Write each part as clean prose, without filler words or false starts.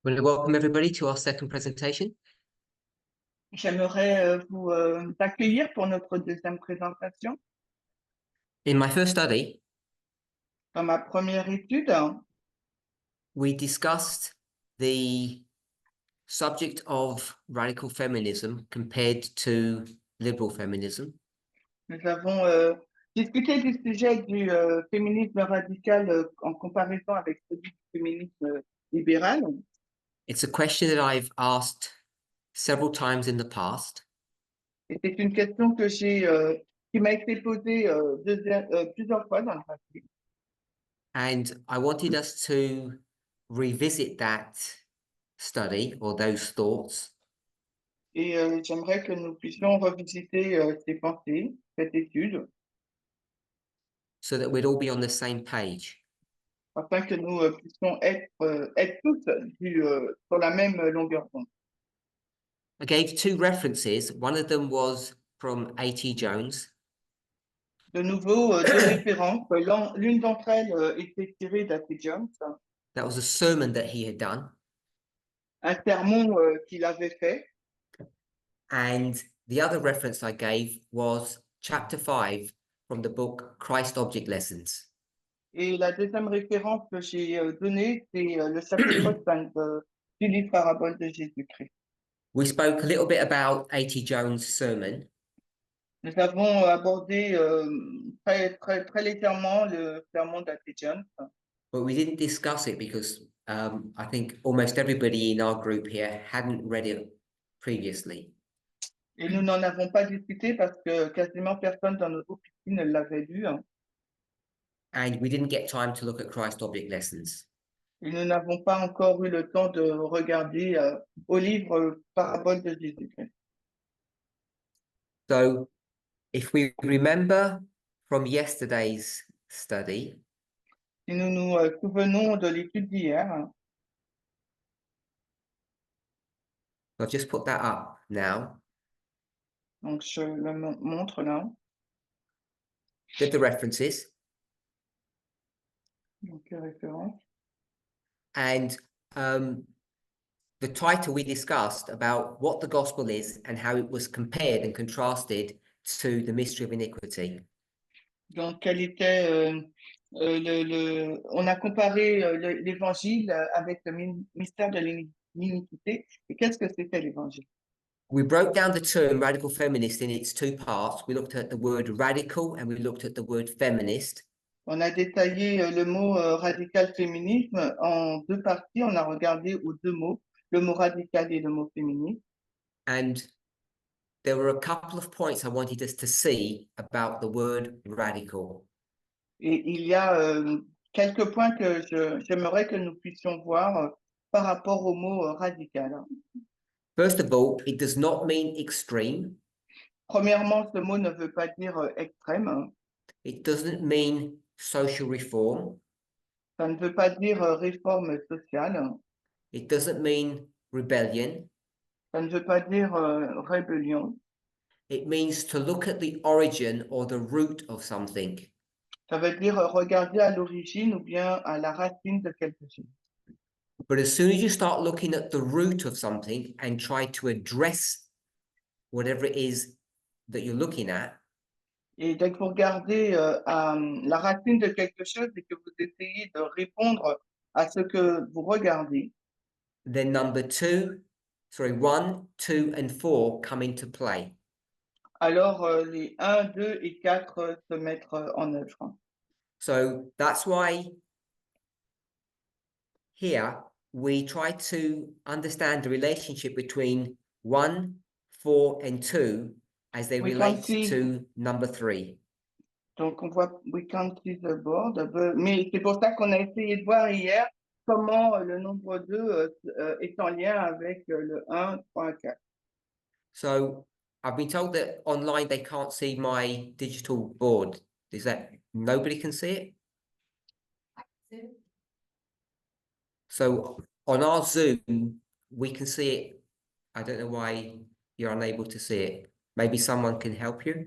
Want to welcome everybody to our second presentation. J'aimerais vous accueillir pour notre deuxième présentation. In my first study, Dans ma première étude, we discussed the subject of radical feminism compared to liberal feminism. nous avons discuté du sujet du féminisme radical en comparaison avec celui du féminisme libéral. It's a question that I've asked several times in the past, Et c'est une question qui m'a été posée plusieurs fois dans le passé. and I wanted us to revisit that study or those thoughts Et j'aimerais que nous puissions revisiter ces pensées, cette étude, so that we'd all be on the same page. afin que nous puissions être tous sur la même longueur d'onde. I gave two references. One of them was from A.T. Jones, De nouveau, deux références. L'une d'entre elles était tirée d'A.T. Jones, that was a sermon that he had done, un sermon qu'il avait fait. and the other reference I gave was chapter 5 from the book Christ Object Lessons. Et la deuxième référence que j'ai donnée, c'est le chapitre 5 du livre Parabole de Jésus-Christ. We spoke a little bit about A.T. Jones' sermon, Nous avons abordé très légèrement le sermon d'A.T. Jones, but we didn't discuss it because I think almost everybody in our group here hadn't read it previously. et nous n'en avons pas discuté parce que quasiment personne dans notre groupe ici ne l'avait lu, And we didn't get time to look at Christ Object Lessons. et nous n'avons pas encore eu le temps de regarder au livre Parabole de Jésus-Christ. So if we remember from yesterday's study, Si nous nous souvenons de l'étude d'hier, I'll just put that up now. donc je le montre là, Did the references, donc référence. and the title we discussed about what the gospel is and how it was compared and contrasted to the mystery of iniquity. Donc, quel était on a comparé l'évangile avec le mystère de l'iniquité. Et qu'est-ce que c'était l'évangile? We broke down the term radical feminist in its two parts. We looked at the word radical and we looked at the word feminist. On a détaillé le mot radical féminisme en deux parties. On a regardé aux deux mots, le mot radical et le mot féministe. And there were a couple of points I wanted us to see about the word radical. Et il y a quelques points que j'aimerais que nous puissions voir par rapport au mot radical. First of all, it does not mean extreme. Premièrement, ce mot ne veut pas dire extrême. It doesn't mean social reform. Ça ne veut pas dire réforme sociale. It doesn't mean rebellion. Ça ne veut pas dire rébellion. It means to look at the origin or the root of something. Ça veut dire regarder à l'origine ou bien à la racine de quelque chose. But as soon as you start looking at the root of something and try to address whatever it is that you're looking at, Et dès que vous regardez à la racine de quelque chose et que vous essayez de répondre à ce que vous regardez, then number 1, 2, and 4 come into play. alors les 1, 2 et 4 se mettent en œuvre. So that's why here we try to understand the relationship between 1, 4, and 2 as they relate to number 3. Donc, on voit we can't see the board, mais c'est pour ça qu'on a essayé de voir hier comment le nombre 2 est en lien avec le 1, 3, 4. So I've been told that online they can't see my digital board. Is that nobody can see it? So on our Zoom, we can see it. I don't know why you're unable to see it. Maybe someone can help you.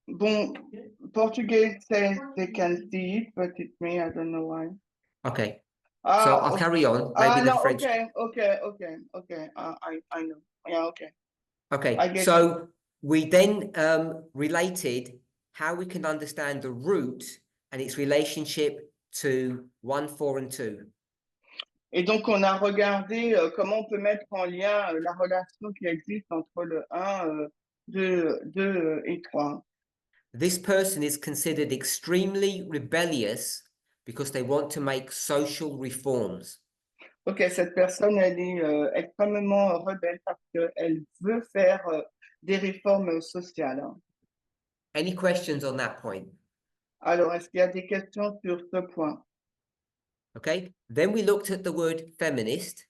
Bon, Portuguese says they can see it, but it's me, I don't know why. Okay. So Ah, I'll okay. carry on. Ah, Maybe the no, French. okay. I know. Yeah, okay. I Okay, get you. so we then related how we can understand the root and its relationship to 1, 4, and 2. Et donc, on a regardé comment on peut mettre en lien la relation qui existe entre le 1, 2 et 3. This person is considered extremely rebellious because they want to make social reforms. Ok, cette personne, elle est extrêmement rebelle parce qu'elle veut faire des réformes sociales. Any questions on that point? Alors, est-ce qu'il y a des questions sur ce point? Okay, then we looked at the word feminist.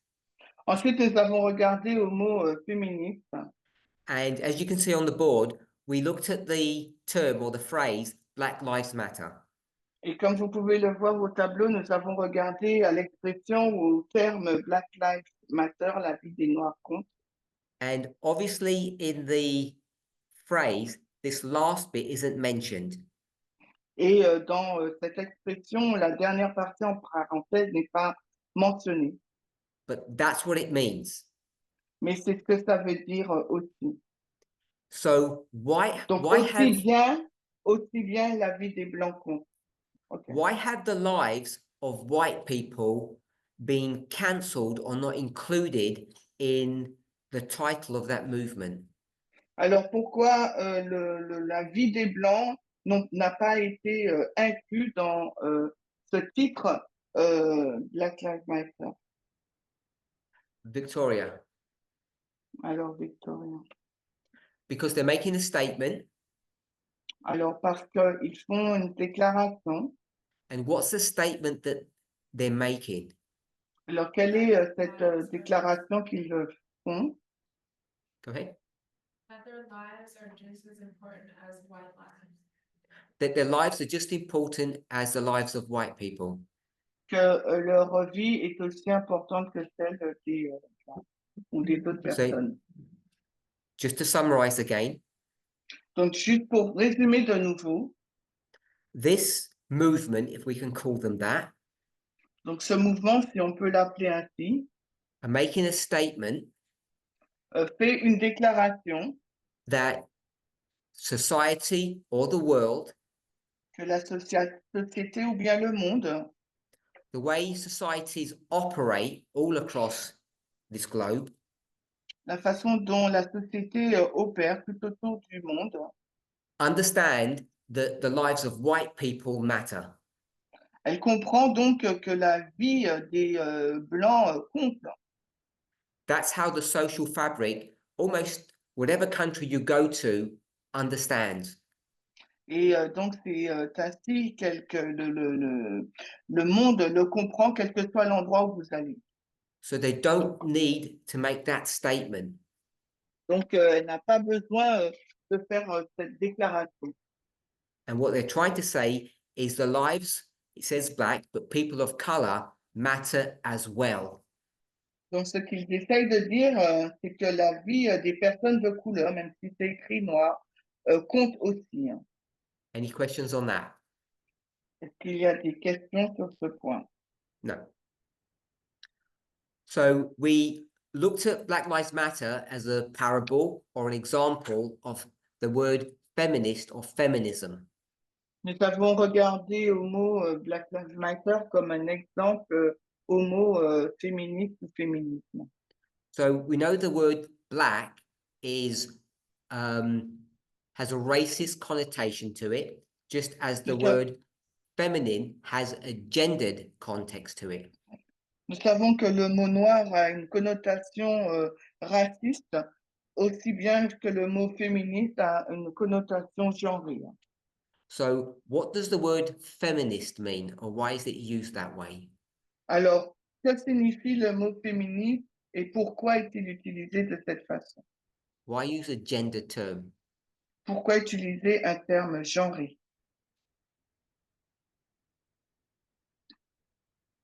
Ensuite, nous avons regardé au mot féministe. And as you can see on the board, we looked at the term or the phrase Black Lives Matter. Et comme vous pouvez le voir au tableau, nous avons regardé à l'expression ou au terme Black Lives Matter, la vie des Noirs compte. And obviously in the phrase, this last bit isn't mentioned. Et dans cette expression, la dernière partie en parenthèse n'est pas mentionnée. But that's what it means. Mais c'est ce que ça veut dire aussi. So why Aussi bien la vie des Blancs compte. Okay. Why have the lives of white people been cancelled or not included in the title of that movement? Alors pourquoi la vie des Blancs n'a pas été inclus dans ce titre Black Lives Matter? Victoria. Alors Victoria. Because they're making a statement. Alors parce qu'ils font une déclaration. And what's the statement that they're making? Alors quelle est cette déclaration qu'ils font? Go ahead. That their lives are just as important as white lives. That their lives are just important as the lives of white people. Que leur vie est aussi importante que celle des ou des autres personnes. Just to summarize again. Donc, juste pour résumer de nouveau. This movement, if we can call them that. Donc, ce mouvement, si on peut l'appeler ainsi. Are making a statement. Fait une déclaration. That society or the world. Que la société ou bien le monde. The way societies operate all across this globe. La façon dont la société opère tout autour du monde. Understand that the lives of white people matter. Elle comprend donc que la vie des Blancs compte. That's how the social fabric, almost whatever country you go to, understands. Et donc, c'est ainsi que le monde le comprend, quel que soit l'endroit où vous allez. So they don't need to make that statement. Donc, elle n'a pas besoin de faire cette déclaration. And what they're trying to say is the lives, it says black, but people of color matter as well. Donc, ce qu'ils essayent de dire, c'est que la vie des personnes de couleur, même si c'est écrit noir, compte aussi. Hein. Any questions on that? Est-ce qu'il y a des questions sur ce point? No. So we looked at Black Lives Matter as a parable or an example of the word feminist or feminism. Nous avons regardé au mot Black Lives Matter comme un exemple au mot féministe ou féminisme. So we know the word black is has a racist connotation to it, just as the word feminine has a gendered context to it. Nous savons que le mot noir a une connotation raciste, aussi bien que le mot féministe a une connotation genrée. So what does the word feminist mean, or why is it used that way? Alors, que signifie le mot féministe et pourquoi est-il utilisé de cette façon? Why use a gender term? Pourquoi utiliser un terme genré?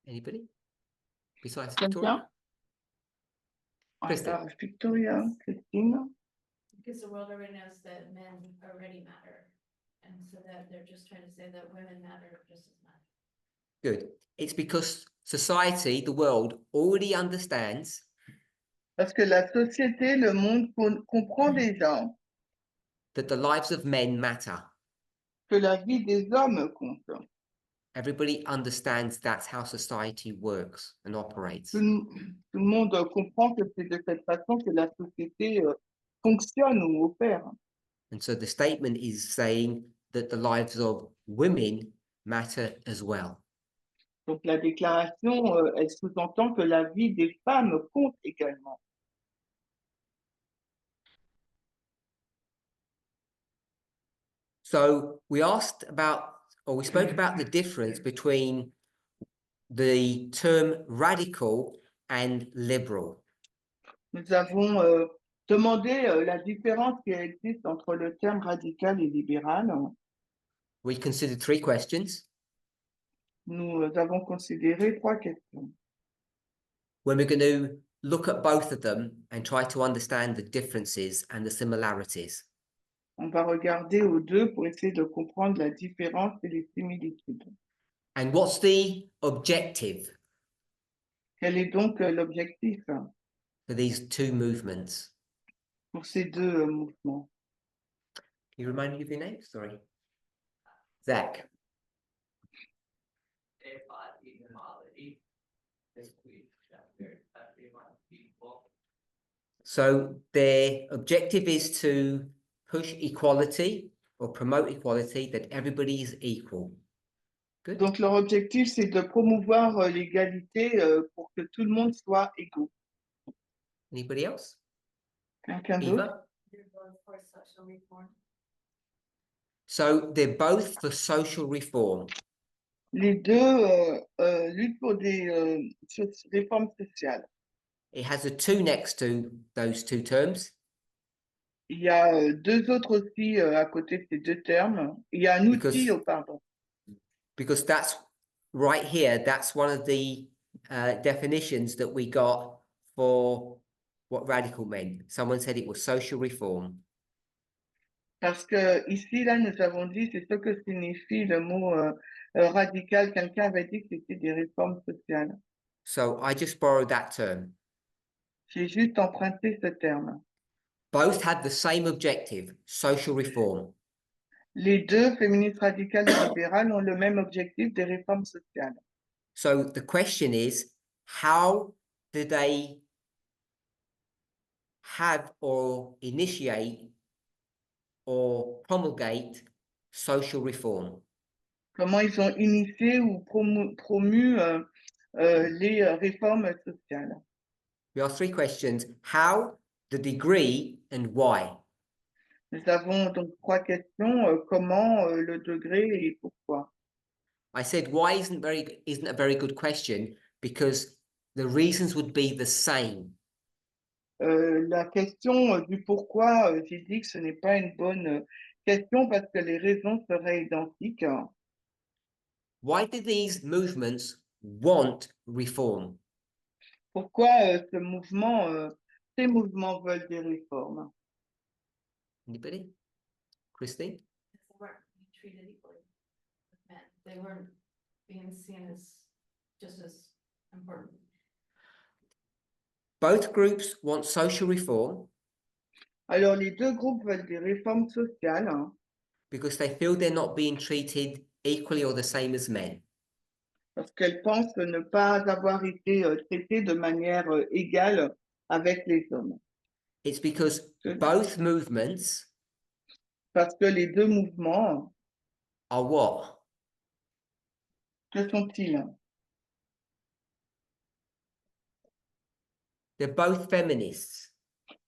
Anybody? Besides Victoria? Alors, Victoria, Christine? Because the world already knows that men already matter. And so that they're just trying to say that women matter just as much. Good. It's because society, the world, already understands Parce que la société, le monde comprend déjà that the lives of men matter. que la vie des hommes compte. Everybody understands that's how society works and operates. Tout le monde comprend que c'est de cette façon que la société fonctionne ou opère. And so the statement is saying that the lives of women matter as well. Donc la déclaration, elle sous-entend que la vie des femmes compte également. So we asked about, or we spoke about the difference between the term radical and liberal. Nous avons demandé la différence qui existe entre le terme radical et libéral. We considered 3 questions. Nous avons considéré 3 questions. When we're going to look at both of them and try to understand the differences and the similarities. On va regarder aux deux pour essayer de comprendre la différence et les similitudes. And what's the objective Quel est donc l'objectif for these 2 movements? pour ces deux mouvements? Can you remind me of your name? Sorry. Zach. So their objective is to push equality or promote equality, that everybody is equal. Good. Donc leur objectif, c'est de promouvoir l'égalité pour que tout le monde soit égaux. Anybody else? Quelqu'un d'autre? Eva? You're both for social reform. So they're both for social reform. Les deux luttent pour des réformes sociales. It has a 2 next to those 2 terms. Il y a deux autres aussi à côté de ces deux termes. Il y a un outil, pardon. Because that's right here, that's one of the definitions that we got for what radical meant. Someone said it was social reform. Parce que ici, là, nous avons dit, c'est ce que signifie le mot radical. Quelqu'un avait dit que c'était des réformes sociales. So I just borrowed that term. J'ai juste emprunté ce terme. Both have the same objective, social reform. Les deux, féministes radicales et libérales, ont le même objectif des réformes sociales. So the question is, how do they have or initiate or promulgate social reform? Comment ils ont initié ou promu les réformes sociales. We asked 3 questions: how, the degree, and why. Nous avons donc 3 questions, comment, le degré et pourquoi. I said why isn't a very good question, because the reasons would be the same. La question du pourquoi, j'ai dit que ce n'est pas une bonne question parce que les raisons seraient identiques. Why do these movements want reform? Pourquoi ces mouvements veulent des réformes? Anybody? Christine? They weren't being treated equally with men. They weren't being seen as just as important. Both groups want social reform Alors, les deux groupes veulent des réformes sociales because they feel they're not being treated equally or the same as men. parce qu'elles pensent ne pas avoir été traitées de manière égale avec les hommes. It's because both movements Parce que les deux mouvements, are what? que sont-ils? They're both feminists.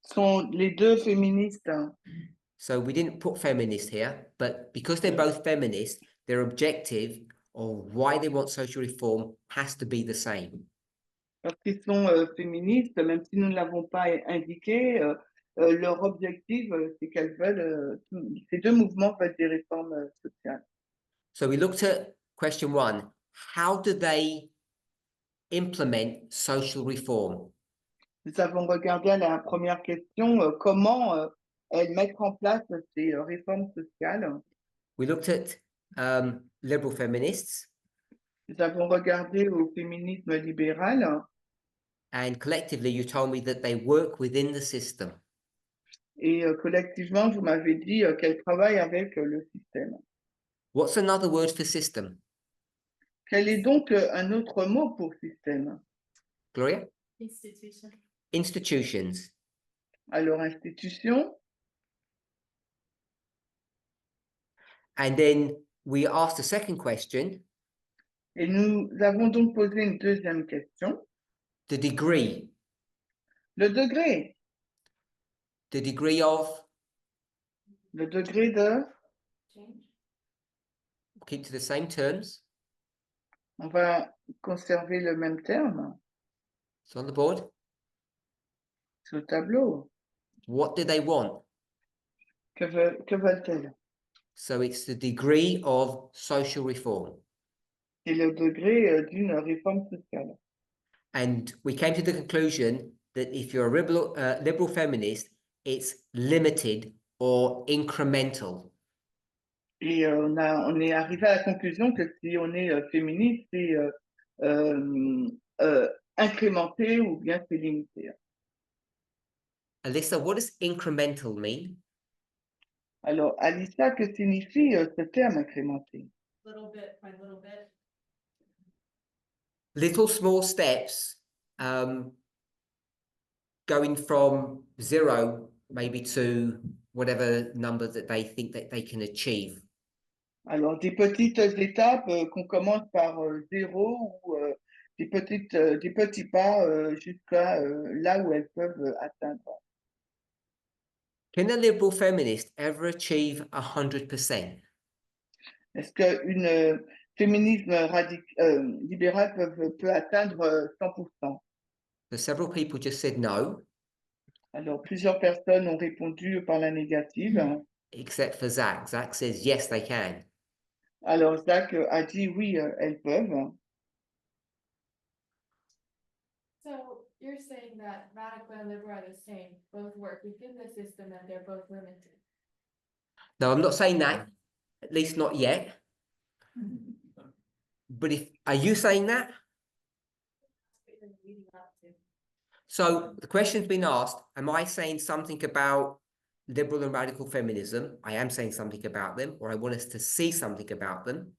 Sont les deux féministes. So we didn't put feminist here, but because they're both feminists, their objective or why they want social reform has to be the same. Parce qu'ils sont féministes, même si nous ne l'avons pas indiqué, leur objectif, c'est qu'elles veulent, ces deux mouvements veulent des réformes sociales. So we looked at question 1. How do they implement social reform? Nous avons regardé à la première question comment elles mettent en place ces réformes sociales. We looked at liberal feminists. Nous avons regardé au féminisme libéral and collectively you told me that they work within the system. et collectivement, vous m'avez dit qu'elle travaille avec le système. What's another word for system? Quel est donc un autre mot pour système? Gloria? Institution. Institutions. Alors, institution, And then we asked a second question, et nous avons donc posé une deuxième question. the degree Le degré of, le degré de, Change. keep to the same terms. on va conserver le même terme It's on the board. sur le tableau. What do they want? Que veulent-elles? So it's the degree of social reform. C'est le degré d'une réforme sociale. And we came to the conclusion that if you're a liberal feminist, it's limited or incremental. Et on est arrivé à la conclusion que si on est féministe, c'est incrémenté ou bien c'est limité. Alyssa, what does incremental mean? Alors, Alissa, que signifie ce terme incrémenté? Little bit by little bit. Little small steps, going from 0 maybe to whatever number that they think that they can achieve. Alors, des petites étapes qu'on commence par 0 ou des petits pas jusqu'à là où elles peuvent atteindre. Can a liberal feminist ever achieve 100%? Est-ce qu'une féminisme libéral peut atteindre 100%? So several people just said no, Alors, plusieurs personnes ont répondu par la négative. except for Zach. Zach says yes, they can. Alors, Zach a dit oui, elles peuvent. So you're saying that radical and liberal are the same, both work within the system and they're both limited. No, I'm not saying that, at least not yet. But are you saying that? What you're leading up to. So the question's been asked, am I saying something about liberal and radical feminism? I am saying something about them, or I want us to see something about them.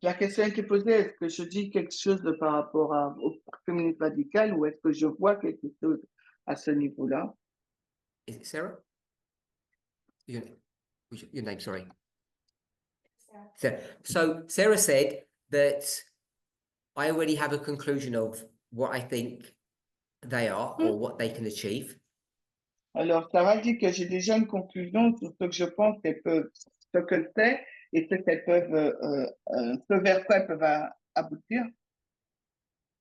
La question a été posée, est-ce que je dis quelque chose par rapport au féminisme radical ou est-ce que je vois quelque chose à ce niveau-là? Is it Sarah? Your name, sorry. So Sarah said that I already have a conclusion of what I think they are or what they can achieve. Alors, Sarah dit que j'ai déjà une conclusion sur ce que je pense qu'elles peuvent, ce que c'est et ce qu'elles peuvent, ce vers quoi elles peuvent aboutir.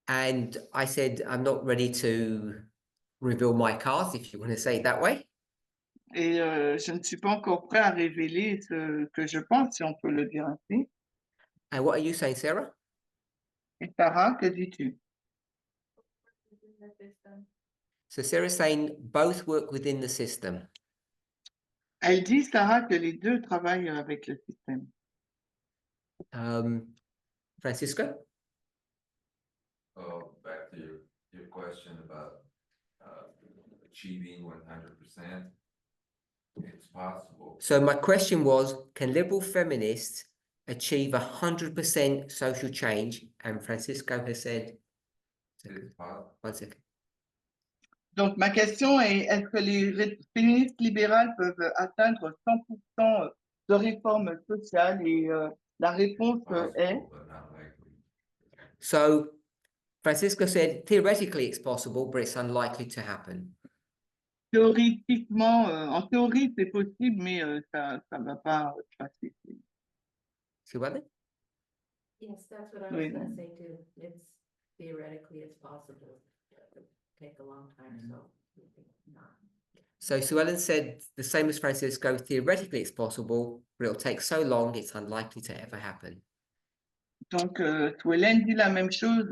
And I said, I'm not ready to reveal my cards, if you want to say it that way. Et je ne suis pas encore prêt à révéler ce que je pense, si on peut le dire ainsi. And what are you saying, Sarah? Et Sarah, que dis-tu? Within the system. So Sarah's saying both work within the system. Elle dit, Sarah, que les deux travaillent avec le système. Francisco? Oh, back to your question about achieving 100%. It's possible. So my question was, can liberal feminists achieve 100% social change? And Francisco has said, It's possible. 1 second. Donc, ma question est, est-ce que les féministes libérales peuvent atteindre 100% de réforme sociale? Et la réponse est, Possible, but not likely. So Francisco said, theoretically it's possible, but it's unlikely to happen. théoriquement, en théorie, c'est possible, mais ça ne va pas se passer. See what? Yes, that's what I was Oui. gonna say too. It's theoretically it's possible. It would take a long time, so we think not. So Sue Ellen said the same as Francisco, theoretically it's possible, but it'll take so long, it's unlikely to ever happen. Donc, Hélène dit la même chose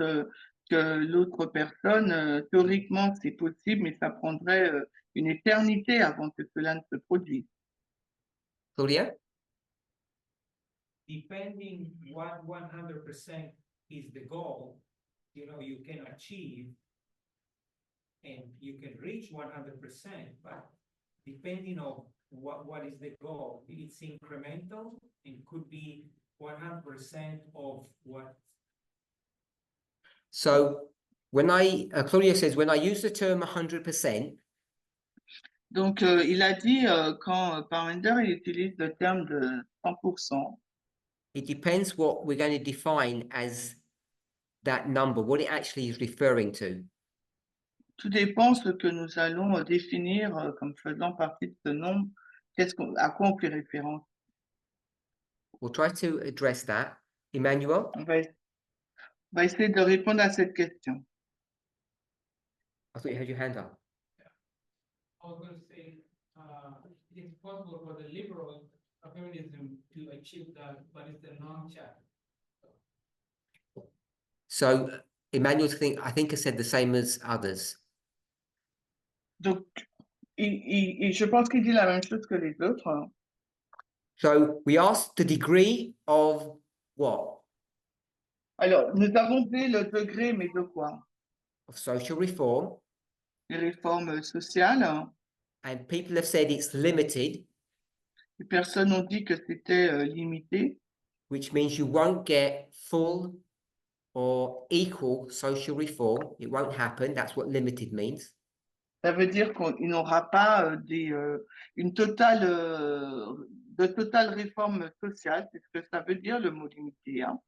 que l'autre personne. Théoriquement, c'est possible, mais ça prendrait une éternité avant que cela ne se produise. Claudia? depending what 100% is the goal, you know, you can achieve and you can reach 100%, but depending on what is the goal, it's incremental and could be 100% of what. So when Claudio says, when I use the term 100%, Donc, il a dit, quand Parmenter il utilise le terme de 100%, it depends what we're going to define as that number, what it actually is referring to. tout dépend ce que nous allons définir comme faisant partie de ce nombre, à quoi on fait référence. We'll try to address that. Emmanuel? On va essayer de répondre à cette question. I thought you had your hand up. I was going to say, it's possible for the liberal feminism to achieve that, but it's a non-chat. So Emmanuel, I think has said the same as others. Donc, je pense qu'il dit la même chose que les autres. So we asked the degree of what? Alors, nous avons dit le degré, mais de quoi? Of social reform. Les réformes sociales. And people have said it's limited. Les personnes ont dit que c'était limité. Which means you won't get full or equal social reform. It won't happen. That's what limited means. Ça veut dire qu'il n'aura pas une totale réforme sociale. C'est ce que ça veut dire le mot limité. Hein.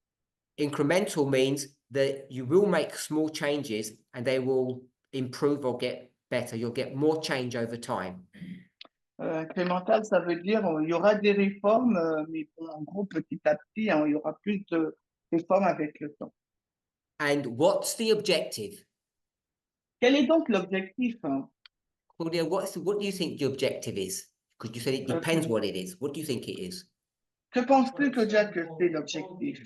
Incremental means that you will make small changes and they will improve or get better. You'll get more change over time. Incrémental, ça veut dire il y aura des réformes, mais bon, en gros, petit à petit, hein, il y aura plus de réformes avec le temps. And what's the objective? Quel est donc l'objectif? Hein? Claudia, what do you think the objective is? Because you said it depends what it is. What do you think it is? Que penses-tu, Claudia, que c'est l'objectif?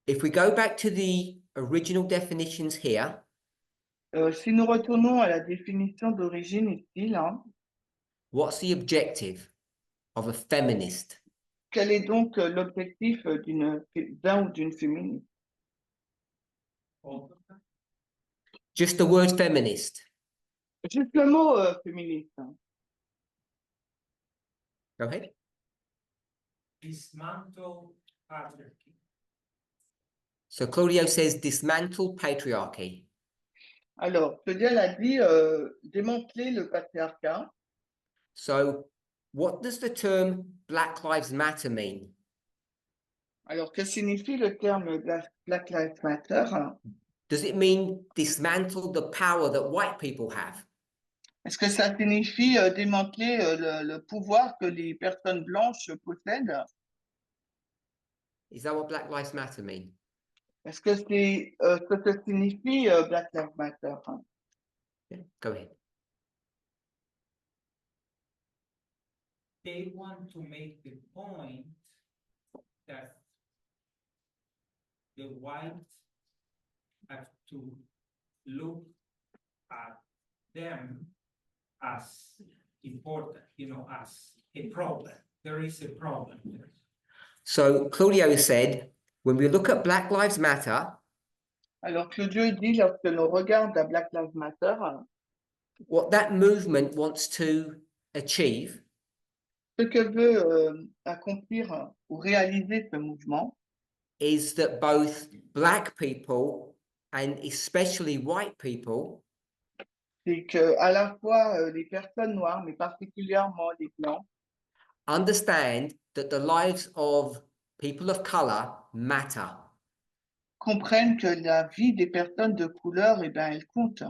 If we go back to the original definitions here, Si nous retournons à la définition d'origine ici, là, what's the objective of a feminist? quel est donc l'objectif d'un ou d'une féministe? Just the word feminist. Juste le mot féministe. Hein. Go ahead. Dismantle patriarchy. So Claudio says dismantle patriarchy. Alors, Claudia l'a dit, démanteler le patriarcat. So what does the term Black Lives Matter mean? Alors, que signifie le terme Black Lives Matter? Does it mean dismantle the power that white people have? Est-ce que ça signifie démanteler le pouvoir que les personnes blanches possèdent? Is that what Black Lives Matter mean? Est-ce que c'est ce que signifie Black Lives Matter? Yeah, go ahead. They want to make the point that the whites have to look at them as important, you know, as a problem. There is a problem there. So Claudio said, when we look at Black Lives Matter, Alors, Claudio dit, lorsque l'on regarde la Black Lives Matter, what that movement wants to achieve ce que veut accomplir ou réaliser ce mouvement, is that both Black people and especially white people c'est que à la fois les personnes noires, mais particulièrement les blancs, understand that the lives of people of color matter. comprennent que la vie des personnes de couleur, eh ben, elle compte.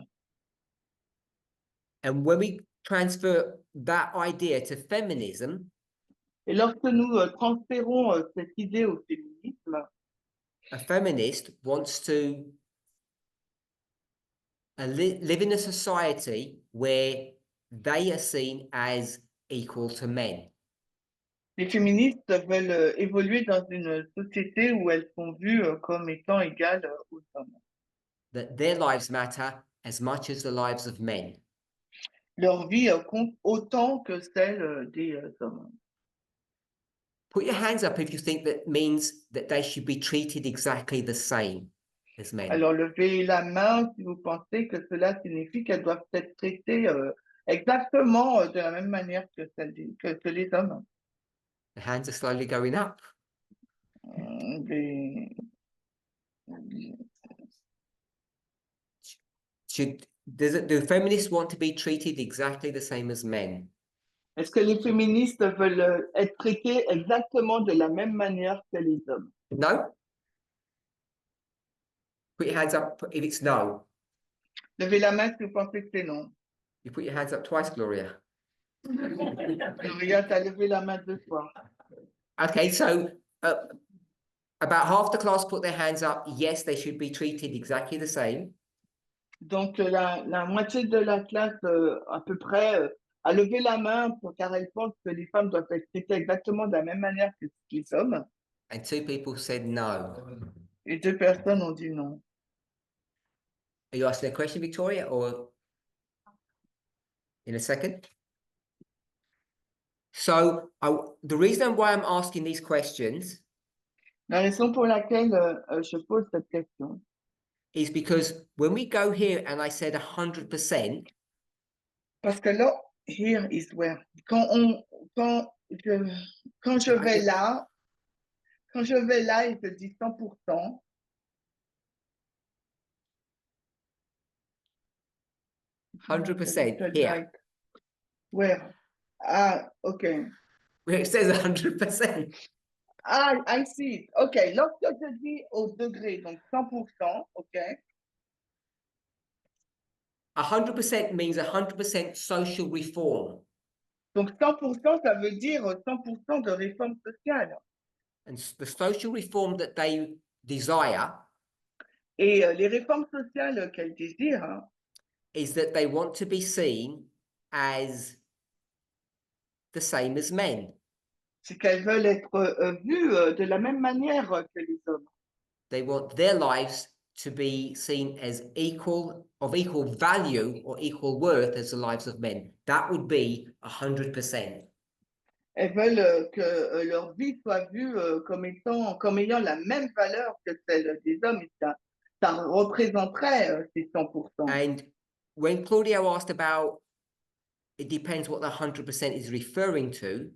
And when we transfer that idea to feminism, Et lorsque nous transférons cette idée au féminisme, a feminist wants to live in a society where they are seen as equal to men. les féministes veulent évoluer dans une société où elles sont vues comme étant égales aux hommes. That their lives matter as much as the lives of men. Leur vie compte autant que celle des hommes. Put your hands up if you think that means that they should be treated exactly the same as men. Alors, levez la main si vous pensez que cela signifie qu'elles doivent être traitées exactement de la même manière que les hommes. The hands are slowly going up. Des- Do feminists want to be treated exactly the same as men? Est-ce que les féministes veulent être traités exactement de la même manière que les hommes? No? Put your hands up if it's no. Levez la main si vous pensez que c'est non. You put your hands up twice, Gloria. Gloria, t'as levé la main 2 fois. Okay, so about half the class put their hands up. Yes, they should be treated exactly the same. Donc, la moitié de la classe, à peu près, a levé la main car elle pense que les femmes doivent être traitées exactement de la même manière que les hommes. And 2 people said no. Et 2 personnes ont dit non. Are you asking a question, Victoria, or in a second? So the reason why I'm asking these questions La raison pour laquelle je pose cette question, is because when we go here and I said 100%, parce que là, here is where, quand je vais là, il se dit 100%. 100% here, Where? Ah, okay. where it says 100%. Ah, I see it. OK. Lorsque je dis au degré, donc 100%, OK. 100% means 100% social reform. Donc 100%, ça veut dire 100% de réforme sociale. And the social reform that they desire Et les réformes sociales qu'elle désire, hein, is that they want to be seen as the same as men. c'est qu'elles veulent être vues de la même manière que les hommes. They want their lives to be seen as of equal value or equal worth as the lives of men. That would be 100%. Elles veulent que leur vie soit vue comme ayant la même valeur que celle des hommes. Et ça représenterait ces 100%. And when Claudio asked about, it depends what the 100% is referring to,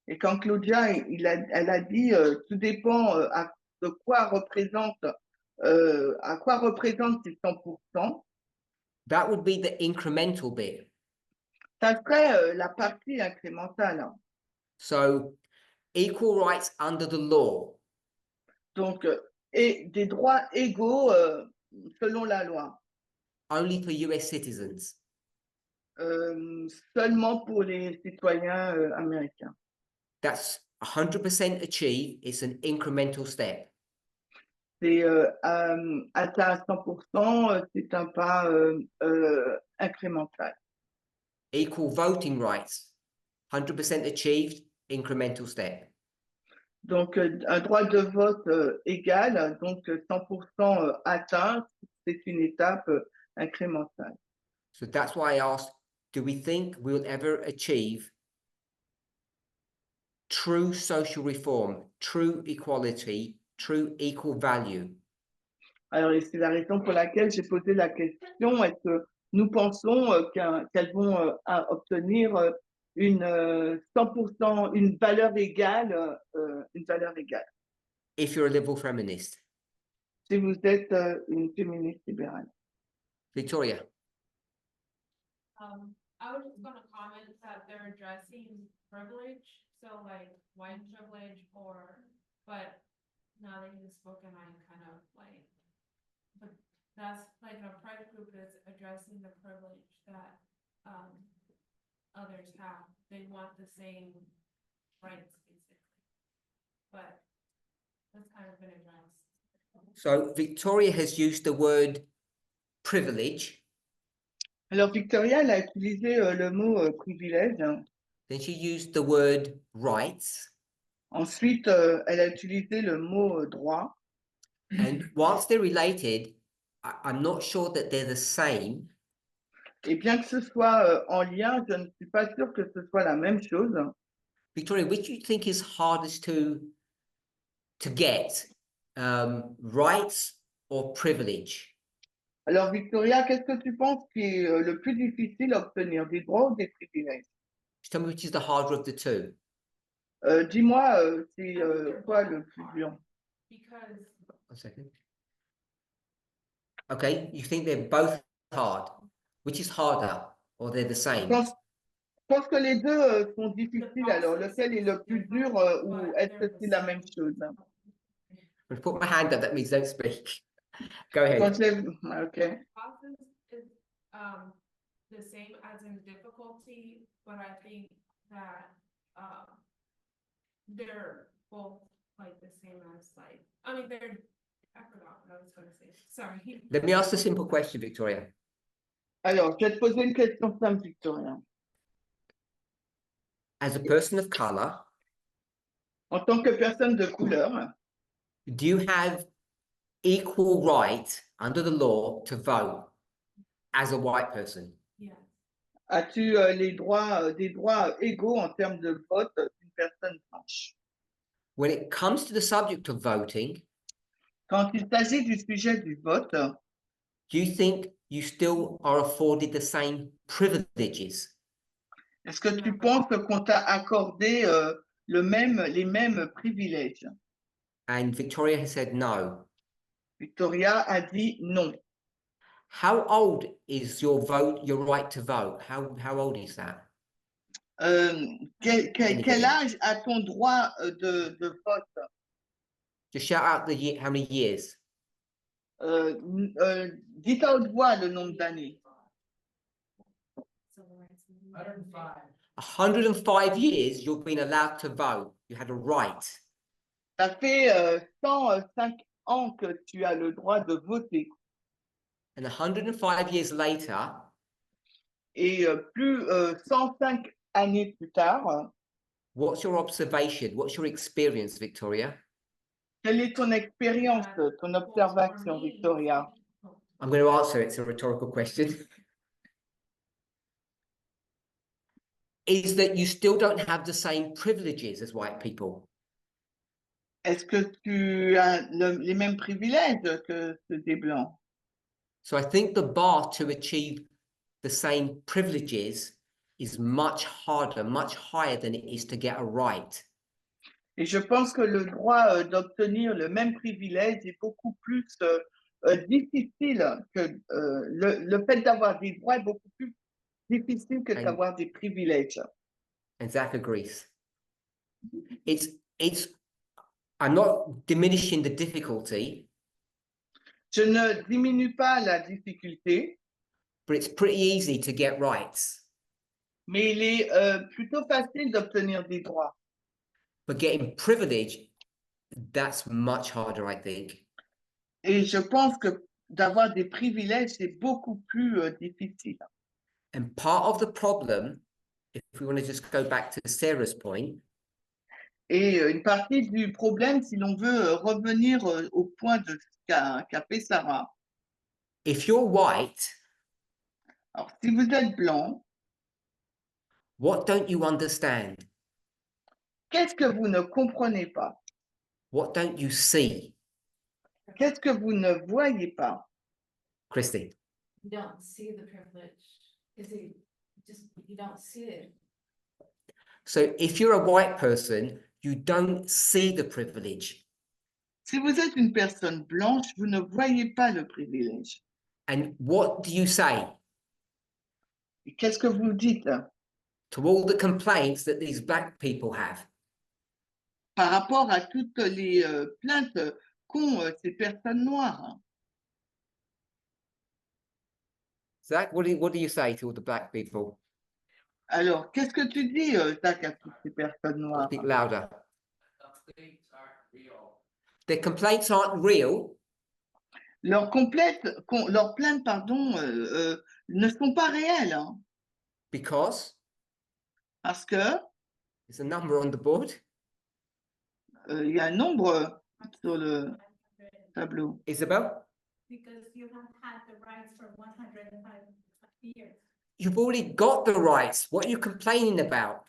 Et quand Claudia, elle a dit, tout dépend de quoi représente, à quoi représentent ces 100%, that would be the incremental bit. ça serait la partie incrémentale. Hein. So equal rights under the law. Donc, et des droits égaux selon la loi. Only for US citizens. Seulement pour les citoyens américains. That's 100% achieved. It's an incremental step. C'est atteint à 100%, c'est un pas incrémental. Equal voting rights, 100% achieved, incremental step. Donc, un droit de vote égal, donc 100% atteint, c'est une étape incrémentale. So that's why I asked, do we think we'll ever achieve true social reform, true equality, true equal value? Alors, c'est la raison pour laquelle j'ai posé la question, est-ce que nous pensons qu'elles vont obtenir une 100%, une valeur égale, If you're a liberal feminist. si vous êtes une féministe libérale. Victoria. I was just gonna comment that they're addressing privilege, so like white privilege but now that you've spoken, I kind of like, but that's like a pride group is addressing the privilege that, others have. They want the same rights, basically. But that's kind of been addressed. So Victoria has used the word privilege. Alors, Victoria, elle a utilisé le mot privilège. Then she used the word rights. Ensuite, elle a utilisé le mot droit. And whilst they're related, I'm not sure that they're the same. Et bien que ce soit en lien, je ne suis pas sûre que ce soit la même chose. Victoria, which do you think is hardest to get? Rights or privilege? Alors, Victoria, qu'est-ce que tu penses qui est le plus difficile à obtenir, des droits ou des privilèges? Tell me which is the harder of the two. Dis-moi, c'est quoi le plus dur? Because 1 second. Okay, you think they're both hard. Which is harder, or they're the Je same? pense que les deux sont difficiles. Alors, lequel est le plus dur ou est-ce que c'est la même chose? When I put my hand up, that means don't speak. Go Quand ahead. OK. process is the same as in difficulty, but I think that they're both like the same as like, I mean, I forgot what I was gonna say, sorry. Let me ask a simple question, Victoria. Alors, je vais te poser une question simple, Victoria. As a person of color, En tant que personne de couleur, do you have equal right under the law to vote as a white person? Yeah. as-tu les droits, des droits égaux en termes de vote d'une personne blanche? When it comes to the subject of voting, Quand il s'agit du sujet du vote, do you think you still are afforded the same privileges? est-ce que tu penses qu'on t'a accordé les mêmes privilèges? And Victoria has said no. Victoria a dit non. How old is your right to vote? How old is that? Quel âge a ton droit de vote? Just shout out the year, how many years? Dites à haute voix le nombre d'années. 105 years you've been allowed to vote. You had a right. Ça fait 105 ans que tu as le droit de voter. And 105 years later, Et 105 années plus tard, what's your observation? What's your experience, Victoria? quelle est ton expérience, ton observation, Victoria? I'm going to answer. It's a rhetorical question. Is that you still don't have the same privileges as white people. Est-ce que tu as les mêmes privilèges que ceux des Blancs? So I think the bar to achieve the same privileges is much harder, much higher than it is to get a right. Et je pense que le droit d'obtenir le même privilège est beaucoup plus difficile que le fait d'avoir des droits est beaucoup plus difficile que d'avoir des privilèges. And Zach agrees. I'm not diminishing the difficulty. Je ne diminue pas la difficulté, But it's pretty easy to get rights. mais il est plutôt facile d'obtenir des droits. But getting privilege, that's much harder, I think. Et je pense que d'avoir des privilèges, c'est beaucoup plus difficile. And part of the problem, if we want to just go back to Sarah's point, Et une partie du problème, si l'on veut revenir au point de ce qu'a fait Sarah, if you're white, alors si vous êtes blanc, what don't you understand? qu'est-ce que vous ne comprenez pas? What don't you see? Qu'est-ce que vous ne voyez pas? Christy? You don't see the privilege. You don't see it. So if you're a white person, you don't see the privilege. Si vous êtes une personne blanche, vous ne voyez pas le privilège. And what do you say Et qu'est-ce que vous dites to all the complaints that these black people have? par rapport à toutes les plaintes qu'ont ces personnes noires? Zach, what do you say to all the black people? Alors, qu'est-ce que tu dis, Zach, à toutes ces personnes noires? Speak louder. Their complaints aren't real Leurs plaintes, pardon, ne sont pas réelles, hein, because parce que there's a number on the board. il y a un nombre sur le tableau. Isabel? Because you have had the rights for 105 years. You've already got the rights. What are you complaining about?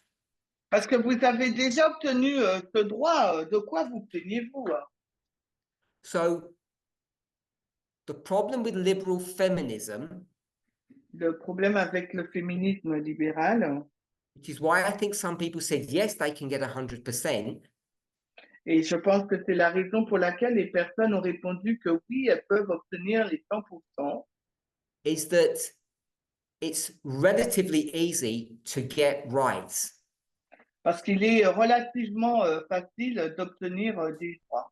Parce que vous avez déjà obtenu ce droit, de quoi vous plaignez-vous? So the problem with liberal feminism, Le problème avec le féminisme libéral, which is why I think some people said yes, they can get 100%, et je pense que c'est la raison pour laquelle les personnes ont répondu que oui, elles peuvent obtenir les 100%, is that it's relatively easy to get rights. parce qu'il est relativement facile d'obtenir des droits.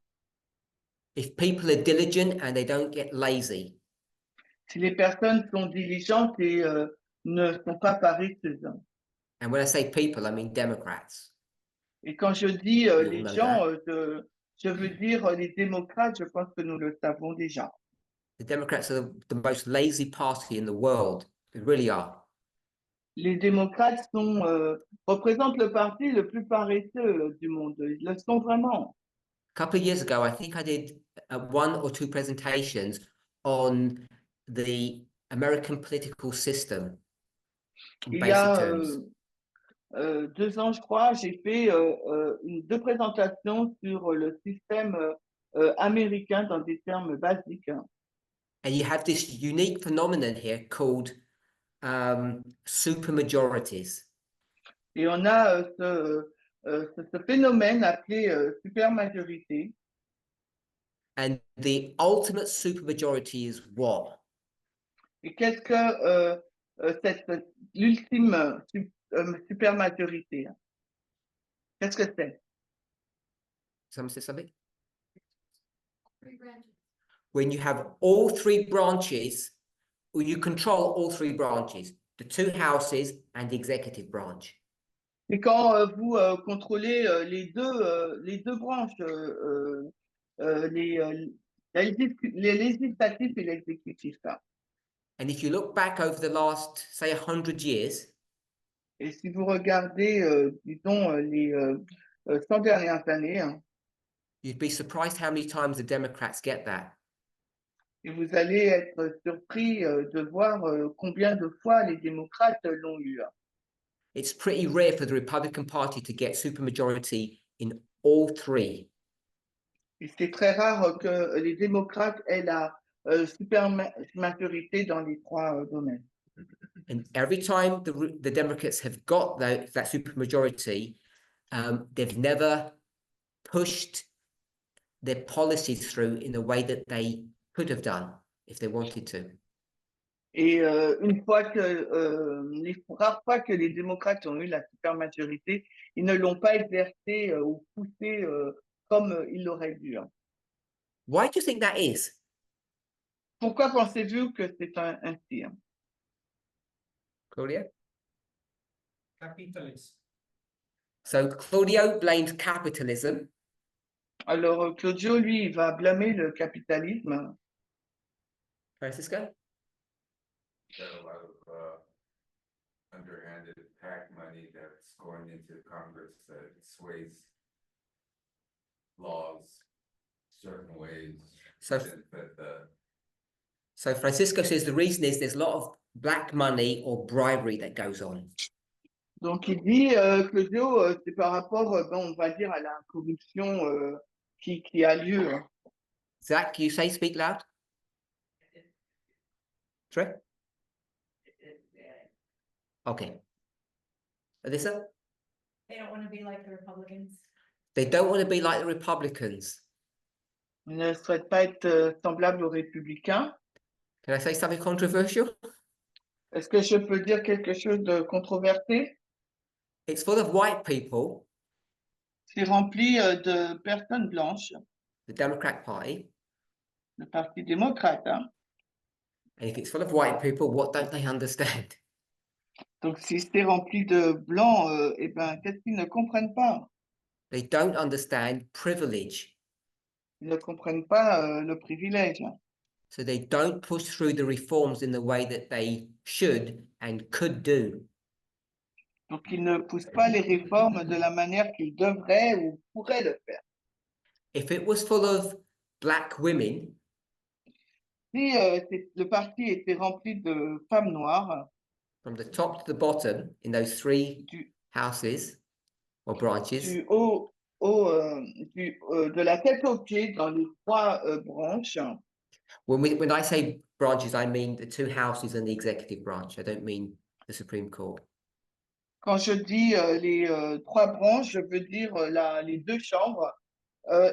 If people are diligent and they don't get lazy. Si les personnes sont diligentes et ne sont pas paresseuses. And when I say people, I mean Democrats. Et quand je dis all les know gens, that. je veux dire les démocrates, je pense que nous le savons déjà. The Democrats are the most lazy party in the world. They really are. Les démocrates représentent le parti le plus paresseux du monde. Ils le sont vraiment. A couple of years ago, I think I did one or two presentations on the American political system in Il y basic a terms. 2 ans, je crois, j'ai fait 2 présentations sur le système américain dans des termes basiques. And you have this unique phenomenon here called supermajorities. Et on a ce phénomène appelé supermajorité. And the ultimate supermajority is what? Et qu'est-ce que l'ultime supermajorité? Qu'est-ce que c'est? Someone say something? Three branches. When you have all three branches, or you control all three branches, the two houses and the executive branch. Et quand vous contrôlez les deux branches, les législatifs et l'exécutif. And if you look back over the last, say, 100 years, Et si vous regardez, disons, les 100 dernières années, hein, you'd be surprised how many times the Democrats get that. et vous allez être surpris de voir combien de fois les démocrates l'ont eu. It's pretty rare for the Republican Party to get supermajority in all three. Et c'est très rare que les démocrates aient la supermajorité dans les 3 domaines. And every time the Democrats have got that supermajority, they've never pushed their policies through in the way that they could have done if they wanted to. Et les rares fois que les démocrates ont eu la supermajorité, ils ne l'ont pas exercée ou poussée comme ils l'auraient dû. Why do you think that is? Pourquoi pensez-vous que c'est ainsi? Claudio? Capitalism. So Claudio blames capitalism. Alors Claudio, lui, il va blâmer le capitalisme. Francisco? Got a lot of underhanded PAC money that's going into Congress that sways laws certain ways. So, But so Francisco says the reason is there's a lot of black money or bribery that goes on. Donc il dit, Claudio, c'est par rapport, on va dire, à la corruption qui a lieu. Zach, you say speak loud? Trey? Okay. Alyssa? They don't want to be like the Republicans. They don't want to be like the Republicans. Ils ne souhaitent pas être semblables aux républicains. Can I say something controversial? Est-ce que je peux dire quelque chose de controversé? It's full of white people, C'est rempli de personnes blanches, the Democrat Party. le Parti démocrate. Hein. And if it's full of white people, what don't they understand? Donc si c'est rempli de blancs, eh ben, qu'est-ce qu'ils ne comprennent pas? They don't understand privilege. Ils ne comprennent pas le privilège. So they don't push through the reforms in the way that they should and could do. Donc ils ne poussent pas les réformes de la manière qu'ils devraient ou pourraient le faire. If it was full of black women, Si le parti était rempli de femmes noires, from the top to the bottom in those three du, houses, or branches. du haut de la tête aux pieds dans les 3 branches. When I say branches, I mean the 2 houses and the executive branch. I don't mean the Supreme Court. Quand je dis les 3 branches, je veux dire les 2 chambres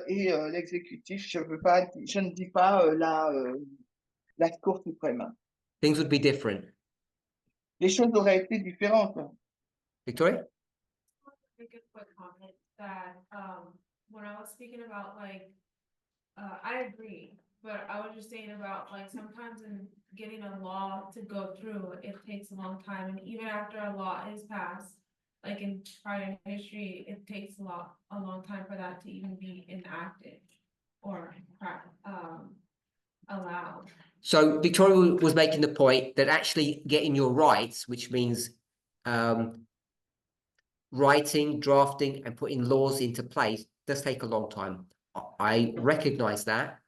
et l'exécutif. Je ne dis pas la Cour suprême. Things would be different. Les choses auraient été différentes. Victoria? Make a quick comment that, when I was speaking about like, I agree, but I was just saying about like sometimes in getting a law to go through, it takes a long time, and even after a law is passed, like in prior history, it takes a long time for that to even be enacted or, allowed. So Victoria was making the point that actually getting your rights, which means writing, drafting, and putting laws into place, does take a long time. I recognize that.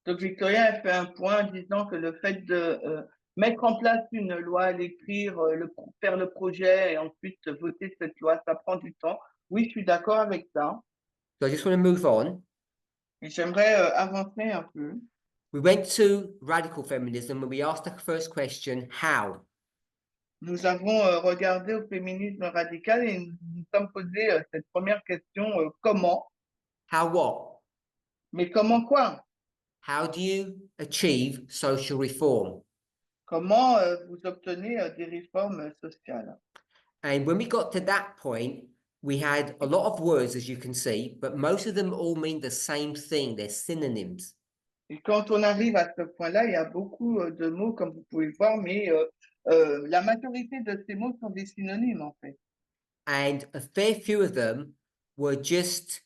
Donc Victoria a fait un point en disant que le fait de mettre en place une loi, l'écrire, faire le projet et ensuite voter cette loi, ça prend du temps. Oui, je suis d'accord avec ça. So I just want to move on. Et j'aimerais avancer un peu. We went to radical feminism and we asked the first question, how? Nous avons regardé au féminisme radical et nous sommes posé cette première question, comment? How what? Mais comment quoi? How do you achieve social reform? Comment vous obtenez des réformes sociales? And when we got to that point, we had a lot of words, as you can see, but most of them all mean the same thing. They're synonyms. Et quand on arrive à ce point-là, il y a beaucoup de mots, comme vous pouvez voir, mais la majorité de ces mots sont des synonymes, en fait. And a fair few of them were just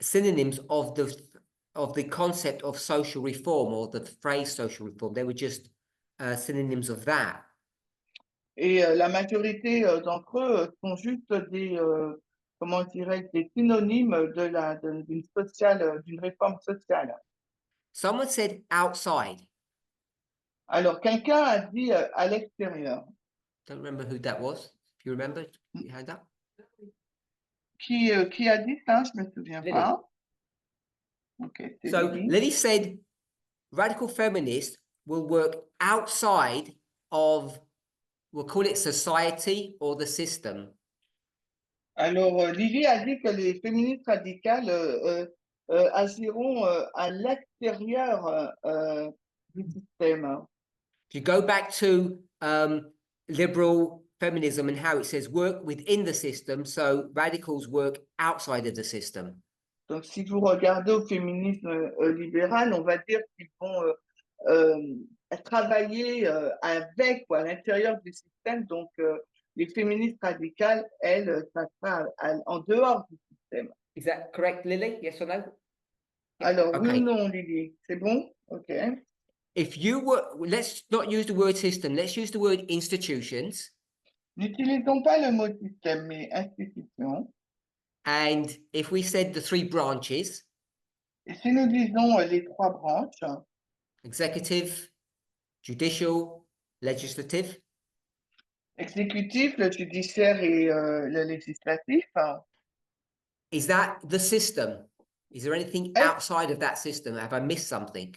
synonyms of the concept of social reform or the phrase social reform. They were just synonyms of that. Et la majorité d'entre eux sont juste des, comment dirais-je, des synonymes d'une réforme sociale. Someone said outside. Alors, quelqu'un a dit à l'extérieur. Don't remember who that was. If you remember, put your hand up. Qui a dit ça? Je me souviens Lily. pas. Ok, c'est So Lily. Lily said radical feminists will work outside of, we'll call it society or the system. Alors, Lily a dit que les féministes radicales agiront à l'extérieur du système. If you go back to liberal feminism and how it says work within the system, so radicals work outside of the system. Donc, si vous regardez au féminisme libéral, on va dire qu'ils vont travailler avec ou à l'intérieur du système. Donc, les féministes radicales, elles, ça sera en dehors du système. Is that correct, Lily? Yes or no? Alors, oui Okay. ou non, Lily? C'est bon? OK. If you were, let's not use the word system, let's use the word institutions. N'utilisons pas le mot système, mais institution. And if we said the 3 branches, Et si nous disons les 3 branches, executive, judicial, legislative, exécutif, le judiciaire et le législatif, is that the system? Is there anything outside of that system? Have I missed something?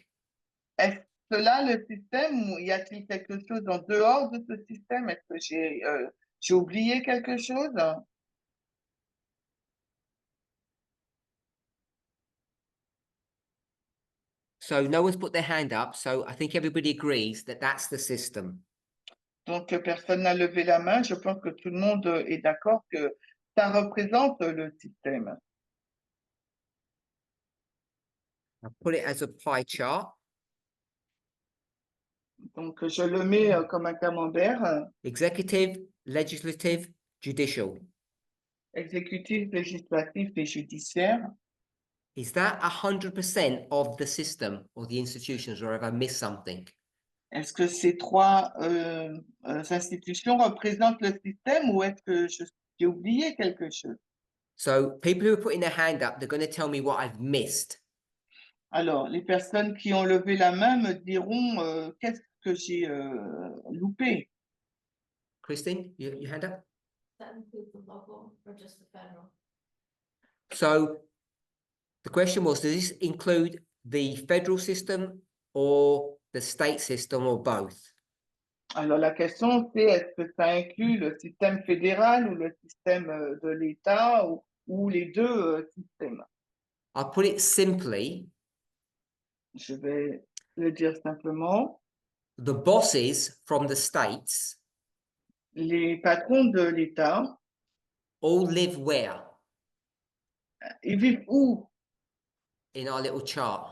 est-ce cela le système ou y a-t-il quelque chose en dehors de ce système? Est-ce que j'ai oublié quelque chose? So no one's put their hand up, so I think everybody agrees that that's the system. Donc, personne n'a levé la main. Je pense que tout le monde est d'accord que ça représente le système. I'll put it as a pie chart. Donc, je le mets comme un camembert. Executive, legislative, judicial. Exécutif, législatif et judiciaire. Is that 100% of the system or the institutions, or have I missed something? Est-ce que ces 3 institutions représentent le système ou est-ce que j'ai oublié quelque chose? So people who are putting their hand up, they're going to tell me what I've missed. Alors, les personnes qui ont levé la main me diront qu'est-ce que j'ai loupé. Christine, your hand up? that include the local or just the federal? So the question was, does this include the federal system or the state system or both? Alors la question c'est est-ce que ça inclut le système fédéral ou le système de l'État ou les deux systèmes? I'll put it simply, Je vais le dire simplement. the bosses from the states Les patrons de l'État, all live where? ils vivent où? In our little chart.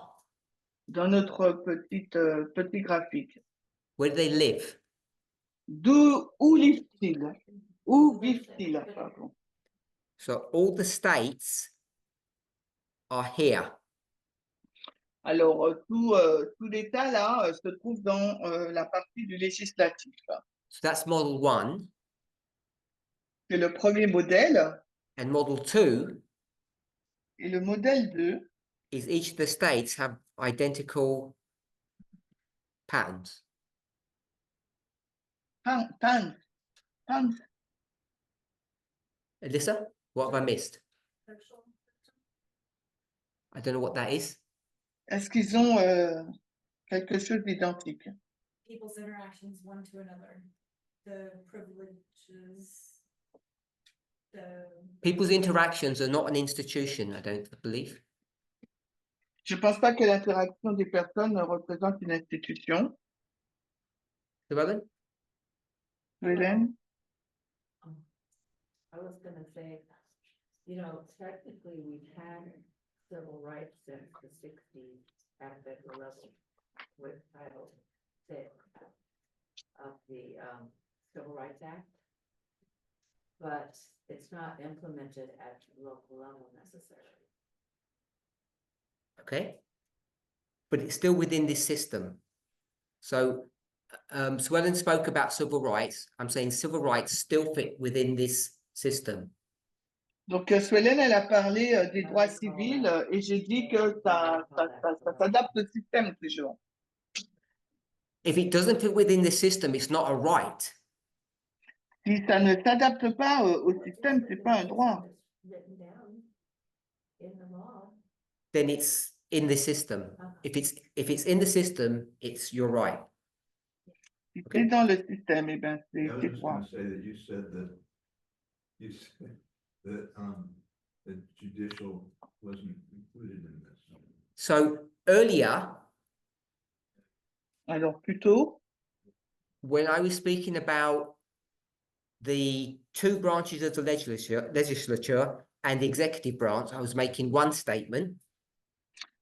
Dans notre petit graphique. Where do they live? Où vivent-ils? Où vivent-ils? Pardon. So all the states are here. Alors, tout l'État, là, se trouve dans la partie du législatif. So that's model 1. C'est le premier modèle. And model 2 Et le modèle 2, is each of the states have identical patterns. PANS. Alyssa, what have I missed? I don't know what that is. Est-ce qu'ils ont quelque chose d'identique? People's interactions one to another, the privileges, the. People's interactions are not an institution, I don't believe. Je ne pense pas que l'interaction des personnes représente une institution. Llewellyn? Hélène? I was gonna say, you know, technically we've had civil rights since the sixties at federal level with Title VI of the Civil Rights Act. But it's not implemented at the local level necessarily. Okay. But it's still within this system. So Llewellyn spoke about civil rights. I'm saying civil rights still fit within this system. Donc, Swellen, elle a parlé des droits civils et j'ai dit que ça s'adapte au système toujours. If it doesn't fit within the system, it's not a right. Si ça ne s'adapte pas au système, c'est pas un droit. Written down in the law. Then it's in the system. If it's in the system, it's your right. Si Okay. c'est dans le système, eh ben, I was c'est just droit. gonna say that you said that the judicial wasn't included in this. So earlier, Alors, plutôt, when I was speaking about the two branches of the legislature and the executive branch, I was making one statement.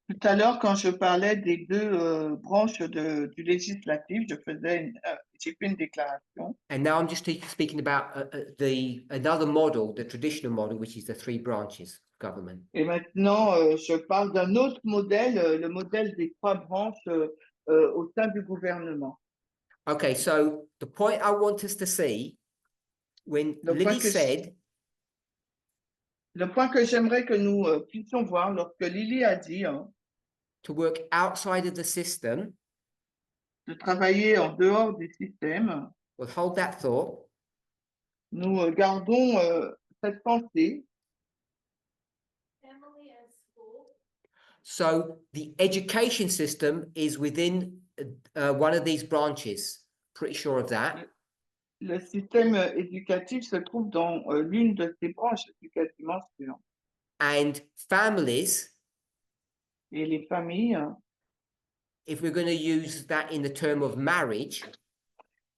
tout à l'heure, quand je parlais des deux branches du législatif, j'ai fait une déclaration. And now I'm just speaking about another model, the traditional model, which is the three branches of government. Et maintenant, je parle d'un autre modèle, le modèle des trois branches au sein du gouvernement. Okay, so the point I want us to see, when Le Lily said, Le point que j'aimerais que nous puissions voir lorsque Lily a dit to work outside of the system, de travailler en dehors du système, we'll hold that thought. nous gardons cette pensée. Family and school. So the education system is within one of these branches. Pretty sure of that. Le système éducatif se trouve dans l'une de ces branches, je suis quasiment sûr. And families, Et les familles, if we're going to use that in the term of marriage,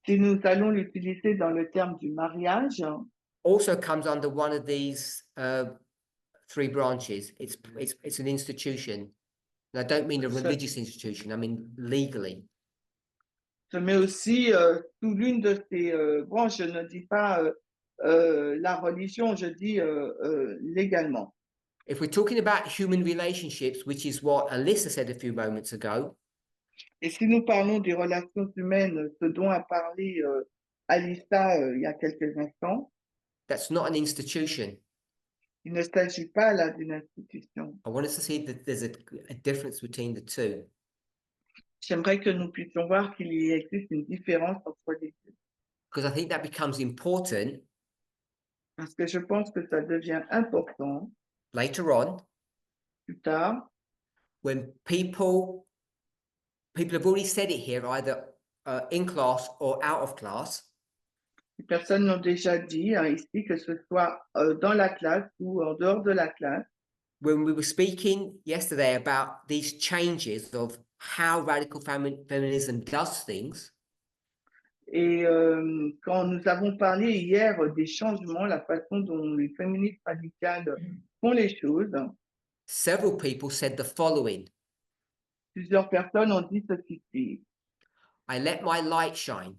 si nous allons l'utiliser dans le terme du mariage, also comes under one of these three branches. It's an institution. And I don't mean a religious institution, I mean legally. se met aussi sous l'une de ces branches. Je ne dis pas la religion, je dis légalement. If we're talking about human relationships, which is what Alyssa said a few moments ago, Et si nous parlons des relations humaines, ce dont a parlé Alissa il y a quelques instants, that's not an institution. il ne s'agit pas là d'une institution. I want us to see that there's a difference between the two. J'aimerais que nous puissions voir qu'il y existe une différence entre les deux. Because I think that becomes important Parce que je pense que ça devient important later on plus tard, when people have already said it here, either in class or out of class. les personnes l'ont déjà dit hein, ici, que ce soit dans la classe ou en dehors de la classe. When we were speaking yesterday about these changes of how radical feminism does things, Et quand nous avons parlé hier des changements, la façon dont les féministes radicales font les choses, several people said the following: plusieurs personnes ont dit ceci. I let my light shine.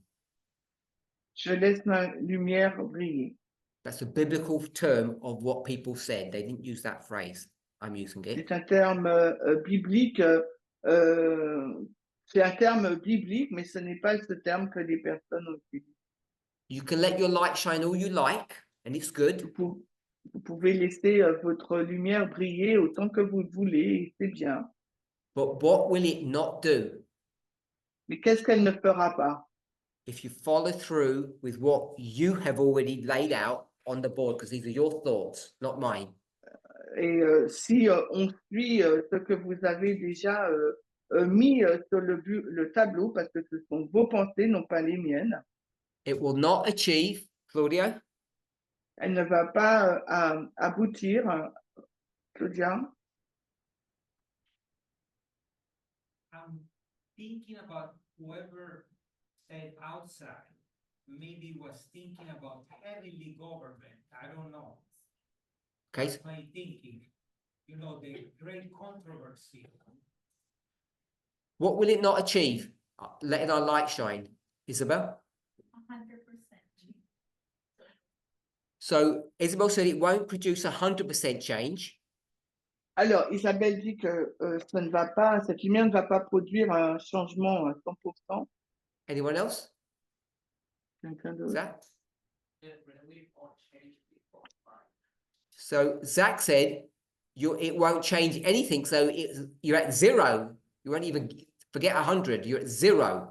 Je laisse ma lumière briller. That's a biblical term of what people said. They didn't use that phrase. I'm using it. C'est un terme biblique. C'est un terme biblique, mais ce n'est pas ce terme que les personnes ont utilisé. You can let your light shine all you like, and it's good. Vous pouvez laisser votre lumière briller autant que vous le voulez, et c'est bien. But what will it not do Mais qu'est-ce qu'elle ne fera pas? if you follow through with what you have already laid out on the board? Because these are your thoughts, not mine. Et si on suit ce que vous avez déjà mis sur le tableau, parce que ce sont vos pensées, non pas les miennes, It will not achieve, Claudio, elle ne va pas aboutir, Claudia. I'm thinking about whoever said outside, maybe was thinking about heavenly government. I don't know. okay? That's my thinking. You know, the great controversy. What will it not achieve? Letting our light shine, Isabel. 100%. So Isabel said it won't produce 100% change. Alors, Isabelle dit que ça ne va pas, cette lumière ne va pas produire un changement à 100%. Anyone else? Quelqu'un d'autre? Zach? So Zach said it won't change anything. So you're at 0. You won't even forget 100. You're at 0.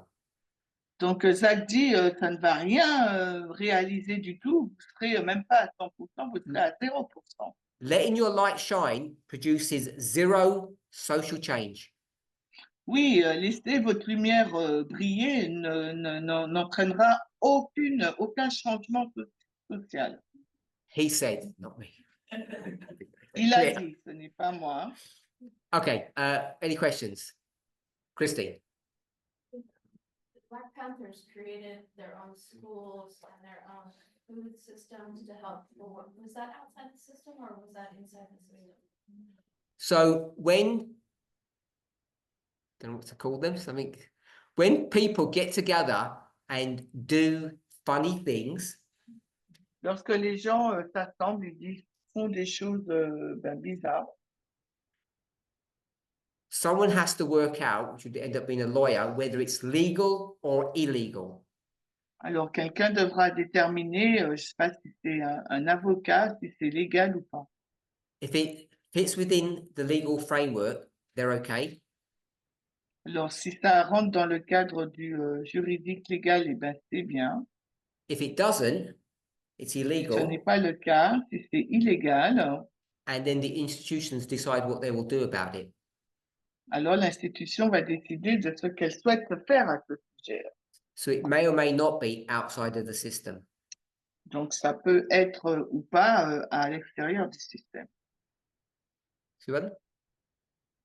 Donc, Zach dit, ça ne va rien réaliser du tout. Vous serez même pas à 100%, vous serez à 0%. Letting your light shine produces 0 social change. Oui, laisser votre lumière briller n'entraînera aucun changement social. He said, not me. Il a Yeah. dit, ce n'est pas moi. Okay, any questions? Christine? Black Panthers created their own schools and their own food systems to help people. Was that outside the system or was that inside the system? So when, don't know what to call them, something, when people get together and do funny things, Lorsque les gens s'assemblent, font des choses bizarres, someone has to work out, which would end up being a lawyer, whether it's legal or illegal. alors quelqu'un devra déterminer, je ne sais pas si c'est un avocat, si c'est légal ou pas. If it fits within the legal framework, they're okay. Alors, si ça rentre dans le cadre du juridique légal, eh ben, c'est bien. If it doesn't, it's Si ce n'est illegal. pas le cas, si c'est illégal, And then the institutions decide what they will do about it. alors l'institution va décider de ce qu'elle souhaite faire à ce sujet. So it may or may not be outside of the system. Donc, ça peut être ou pas à l'extérieur du système. Susan?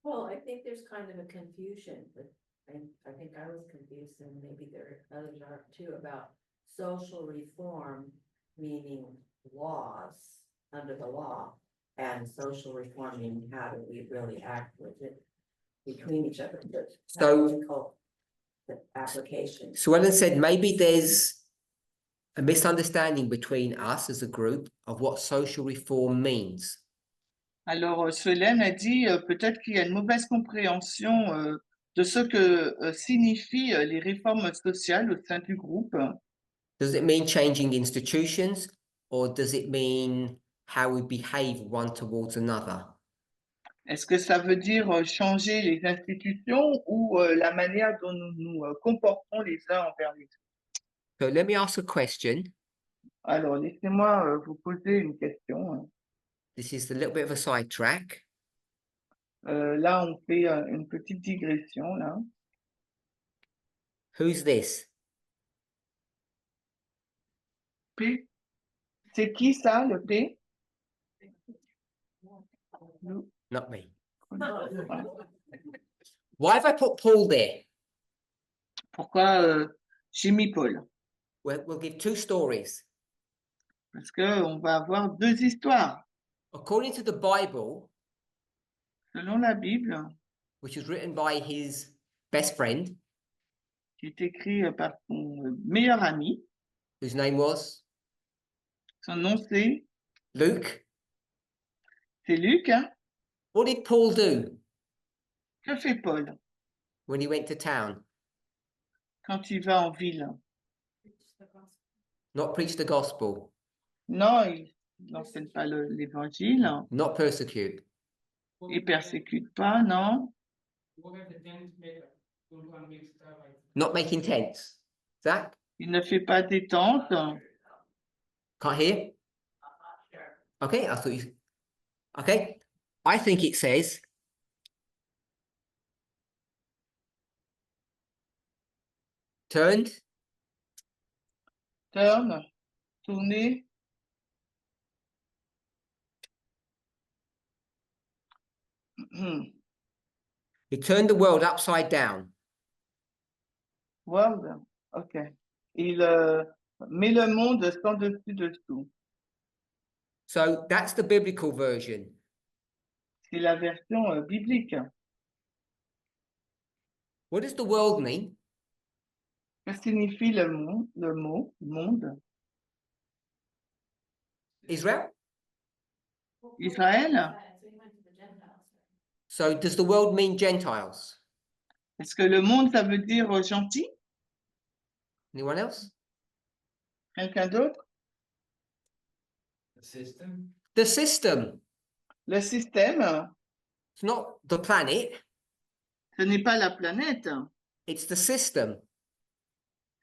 Well, I think there's kind of a confusion, but I think I was confused and maybe there others are too about social reform, meaning laws under the law, and social reform meaning how do we really act with it between each other. So- The application. So Ellen said maybe there's a misunderstanding between us as a group of what social reform means. Alors, Solène a dit peut-être qu'il y a une mauvaise compréhension de ce que signifient les réformes sociales au sein du groupe. Does it mean changing institutions or does it mean how we behave one towards another? Est-ce que ça veut dire changer les institutions ou la manière dont nous nous comportons les uns envers les autres? So let me ask a question. Alors, laissez-moi vous poser une question, hein. This is a little bit of a sidetrack. Là, on fait une petite digression, là. Who's this? P. C'est qui ça, le P? Not me. Voilà. Why have I put Paul there? Pourquoi j'ai mis Paul? We'll give two stories. Parce qu'on va avoir deux histoires. According to the Bible, Selon la Bible, which was written by his best friend, qui est écrit par son meilleur ami, whose name was son nom c'est Luke. Luc, hein? What did Paul do Que fait Paul when he went to town? quand il va en ville? Not preach the gospel, Non, il n'enseigne pas l'évangile, not persecute. il persécute pas, non? Not making tents. Zach? Il ne fait pas des tentes. Can't hear? Okay, I thought you... Okay, I think it says, turned, Turn, tourner. he turned the world upside down. World, ok. Il met le monde sans dessus-dessous. So that's the biblical version. C'est la version biblique. What does the world mean? Que signifie le mot monde? Israel? Israël? So does the world mean Gentiles? Est-ce que le monde, ça veut dire gentil? Anyone else? Quelqu'un d'autre? The system? The system. Le système, It's not the planet, ce n'est pas la planète, it's the system.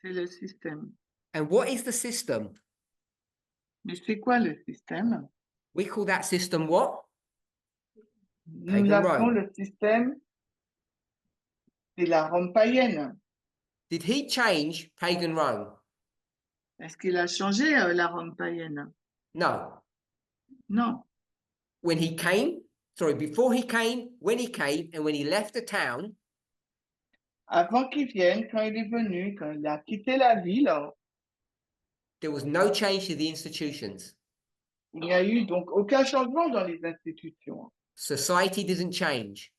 c'est le système. And what is the system? Mais c'est quoi le système? We call that system what? Nous Pagan appelons Rome. le système, c'est la Rome païenne. Did he change pagan Rome? Est-ce qu'il a changé la Rome païenne? No. Non. When he came, before he came, when he came, and when he left the town, Avant qu'il vienne, quand il est venu, quand il a quitté la ville, there was no change to the institutions. il n'y a eu donc aucun changement dans les institutions. Society didn't change.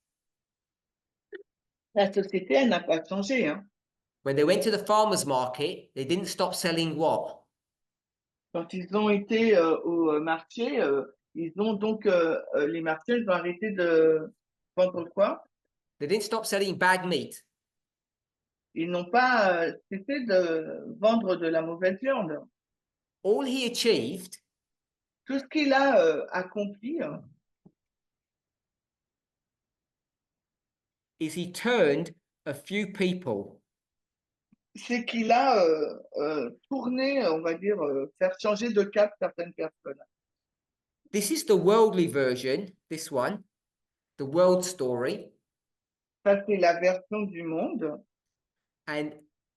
La société, elle n'a pas changé, hein. When they went to the farmer's market, they didn't stop selling what? Quand ils ont été au marché, ils ont donc les marchés ils ont arrêté de vendre quoi? They didn't stop selling bad meat. Ils n'ont pas cessé de vendre de la mauvaise viande. All he achieved Tout ce qu'il a accompli, is he turned a few people c'est qu'il a tourné, on va dire, faire changer de cap certaines personnes. This is the worldly version, this one, the world story. Ça, c'est la version du monde. And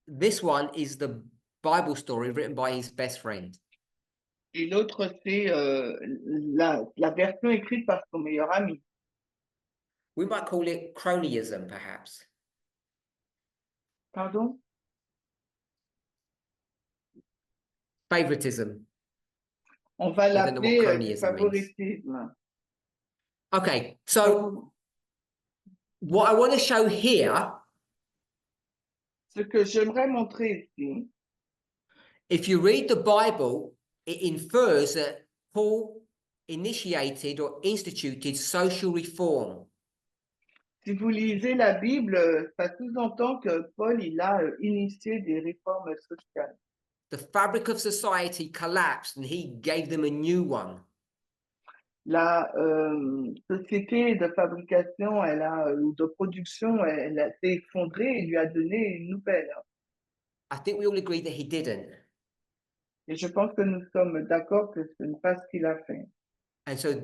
this one is the Bible story written by his best friend. Et l'autre, c'est la version écrite par son meilleur ami. We might call it cronyism, perhaps. Pardon? Favoritism. On va don't know what l'appeler du cronyism means. favoritisme. Okay, so what I want to show here, Ce que j'aimerais montrer ici, if you read the Bible, it infers that Paul initiated or instituted social reform. si vous lisez la Bible, ça sous-entend que Paul, il a initié des réformes sociales. The fabric of society collapsed and he gave them a new one. La société de fabrication, ou de production, elle s'est effondrée et lui a donné une nouvelle. I think we all agree that he didn't. Et je pense que nous sommes d'accord que ce n'est pas ce qu'il a fait. And so,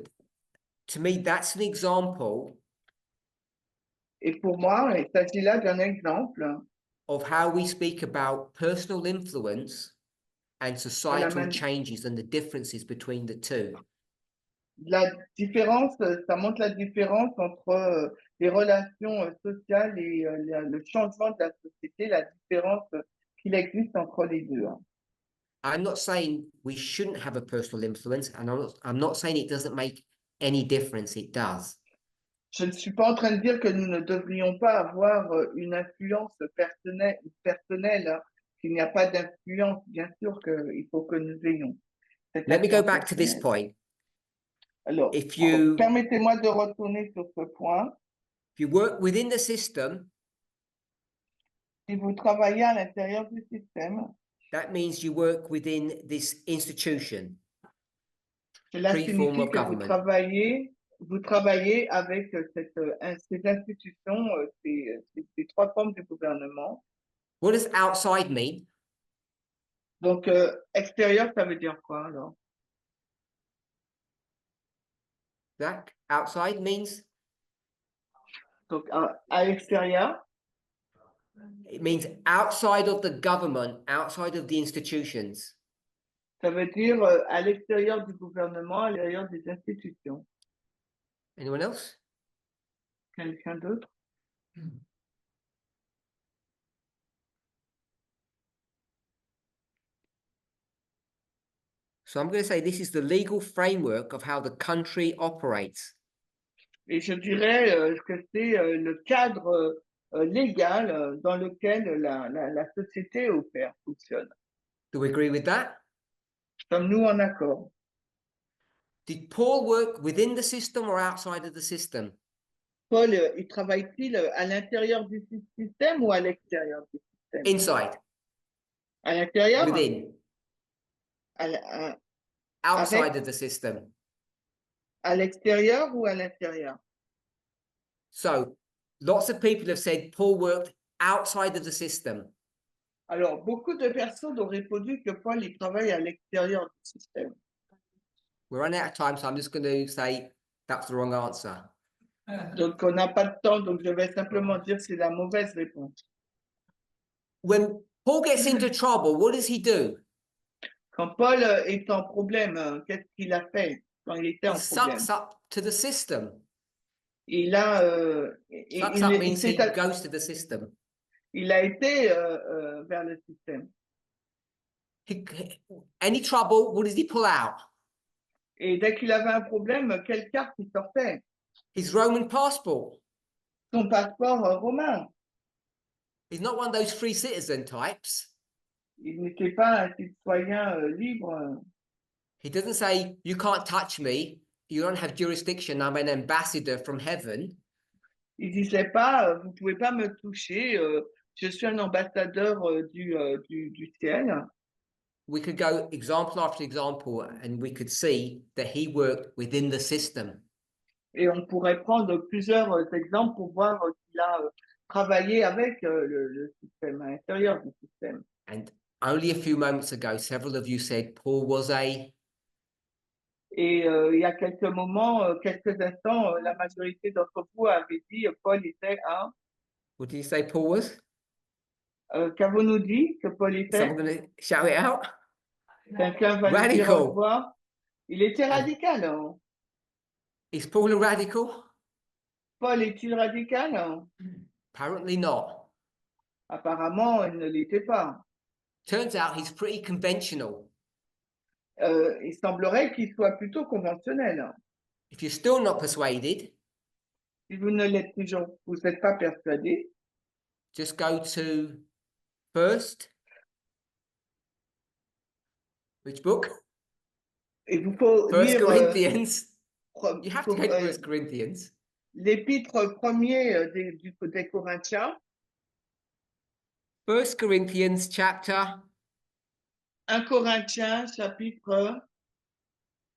to me, that's an example Et pour moi, il s'agit là d'un exemple of how we speak about personal influence and societal man- changes and the differences between the two. la différence, ça montre la différence entre les relations sociales et le changement de la société, la différence qu'il existe entre les deux. Hein. I'm not saying we shouldn't have a personal influence, and I'm not saying it doesn't make any difference. It does. Je ne suis pas en train de dire que nous ne devrions pas avoir une influence personnelle, hein, qu'il n'y a pas d'influence. Bien sûr qu'il faut que nous ayons. Cette Let me go influence back to this personnelle. point. Alors, If you permettez-moi de retourner sur ce point. work within the system, Si vous travaillez à l'intérieur du système, that means you work within this institution. cela Free form signifie of que government. vous travaillez avec ces institutions, ces trois formes de gouvernement. What does outside mean? Donc, extérieur, ça veut dire quoi alors? That outside means Donc, à l'extérieur, it means outside of the government, outside of the institutions. ça veut dire à l'extérieur du gouvernement, à l'extérieur des institutions. Anyone else? Quelqu'un d'autre? So I'm going to say this is the legal framework of how the country operates. Et je dirais que c'est le cadre légal dans lequel la société opère, fonctionne. Do we agree with that? Sommes-nous en accord? Did Paul work within the system or outside of the system? Paul, il travaille-t-il à l'intérieur du système ou à l'extérieur du système? Inside, À l'intérieur? within, À outside Avec- of the system. l'extérieur ou à l'intérieur? So lots of people have said Paul worked outside of the system. Alors, beaucoup de personnes ont répondu que Paul, il travaille à l'extérieur du système. We're running out of time, so I'm just going to say that's the wrong answer. Donc, on n'a pas de temps, donc je vais simplement dire que c'est la mauvaise réponse. When Paul gets into trouble, what does he do? Quand Paul est en problème, qu'est-ce qu'il a fait quand il était He en problème? sucks up to the system. Il a, Sucks up means he goes to the system. il a été vers le système. Any trouble, what does he pull out? Et dès qu'il avait un problème, quelle carte il sortait? His Roman passport. Son passeport romain. He's not one of those free citizen types. Il n'était pas un citoyen libre. He doesn't say, you can't touch me. You don't have jurisdiction. I'm an ambassador from heaven. Il disait pas, vous pouvez pas me toucher. Je suis un ambassadeur du ciel. We could go example after example, and we could see that he worked within the system. Et on pourrait prendre plusieurs exemples pour voir qu'il a travaillé avec le système, à l'intérieur du système. And only a few moments ago, several of you said Paul was a... Et il y a quelques moments, quelques instants, la majorité d'entre vous avait dit Paul était un. What did you say Paul was? Qu'avons-nous dit que Paul était? Someone going to shout it out? Quelqu'un va nous dire Radical. au revoir. Il était radical. Hein? Is Paul a radical? Paul est-il radical? Hein? Apparently not. Apparemment, il ne l'était pas. Turns out he's pretty conventional. Il semblerait qu'il soit plutôt conventionnel. Hein? If you're still not persuaded, Si vous ne l'êtes toujours, vous n'êtes pas persuadé, just go to first. Which book? il vous faut First lire Corinthians. You have to go to First Corinthians. l'épître premier des Corinthiens. First Corinthians chapter 1 Corinthiens chapitre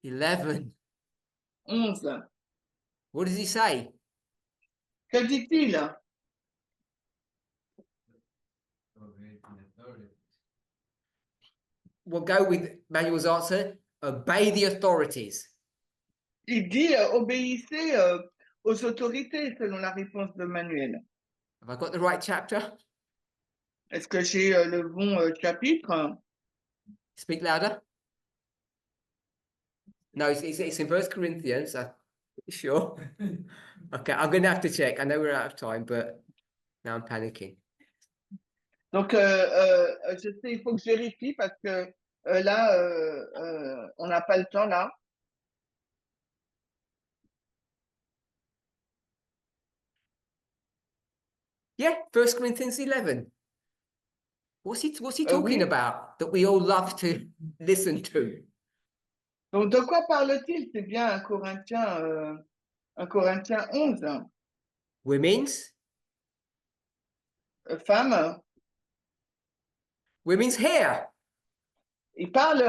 11. 11. What does he say? Que dit-il? we'll go with Manuel's answer. Obey the authorities. Il dit obéissez aux autorités selon la réponse de Manuel. Have I got the right chapter? Est-ce que j'ai le bon chapitre? Speak louder. No, it's in 1 Corinthians. I'm sure. Okay, I'm going to have to check. I know we're out of time, but now I'm panicking. Donc, je sais, il faut que je vérifie parce que là, on n'a pas le temps là. Yeah, 1 Corinthians 11. What's he talking Oui. about that we all love to listen to? Donc, de quoi parle-t-il? C'est bien un Corinthien 11. Women's Femmes. women's hair. Il parle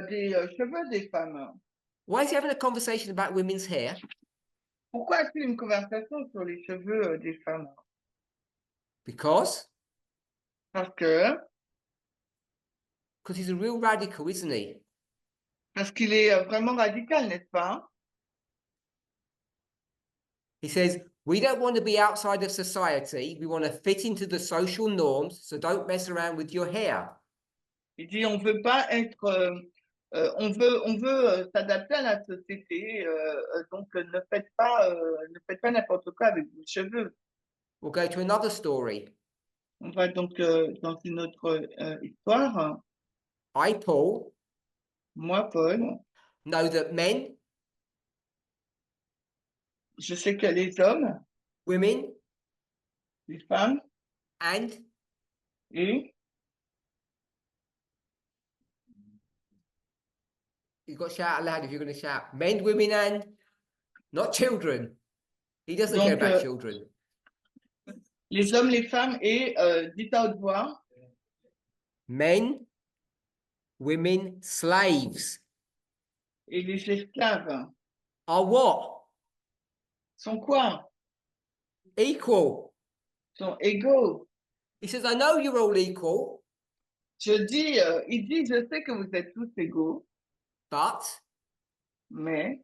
des cheveux des femmes. Why is he having a conversation about women's hair? Pourquoi a-t-il une conversation sur les cheveux des femmes? Because Parce que he's a real radical, isn't he? Parce qu'il est vraiment radical, n'est-ce pas? He says, we don't want to be outside of society. We want to fit into the social norms. So don't mess around with your hair. Il dit on veut pas être, on veut s'adapter à la société, donc ne faites pas n'importe quoi avec vos cheveux. We'll go to another story. On va donc dans une autre histoire. I, Paul, Moi, Paul, know that men, je sais que les hommes, women, les femmes and et you've got to shout out loud if you're going to shout. Men, women, and not children. He doesn't care Donc, about children. les hommes, les femmes et dites à haute voix, Men, women, slaves et les esclaves are what? sont quoi? Equal. Sont égaux. He says, I know you're all equal, Il dit, je sais que vous êtes tous égaux, but mais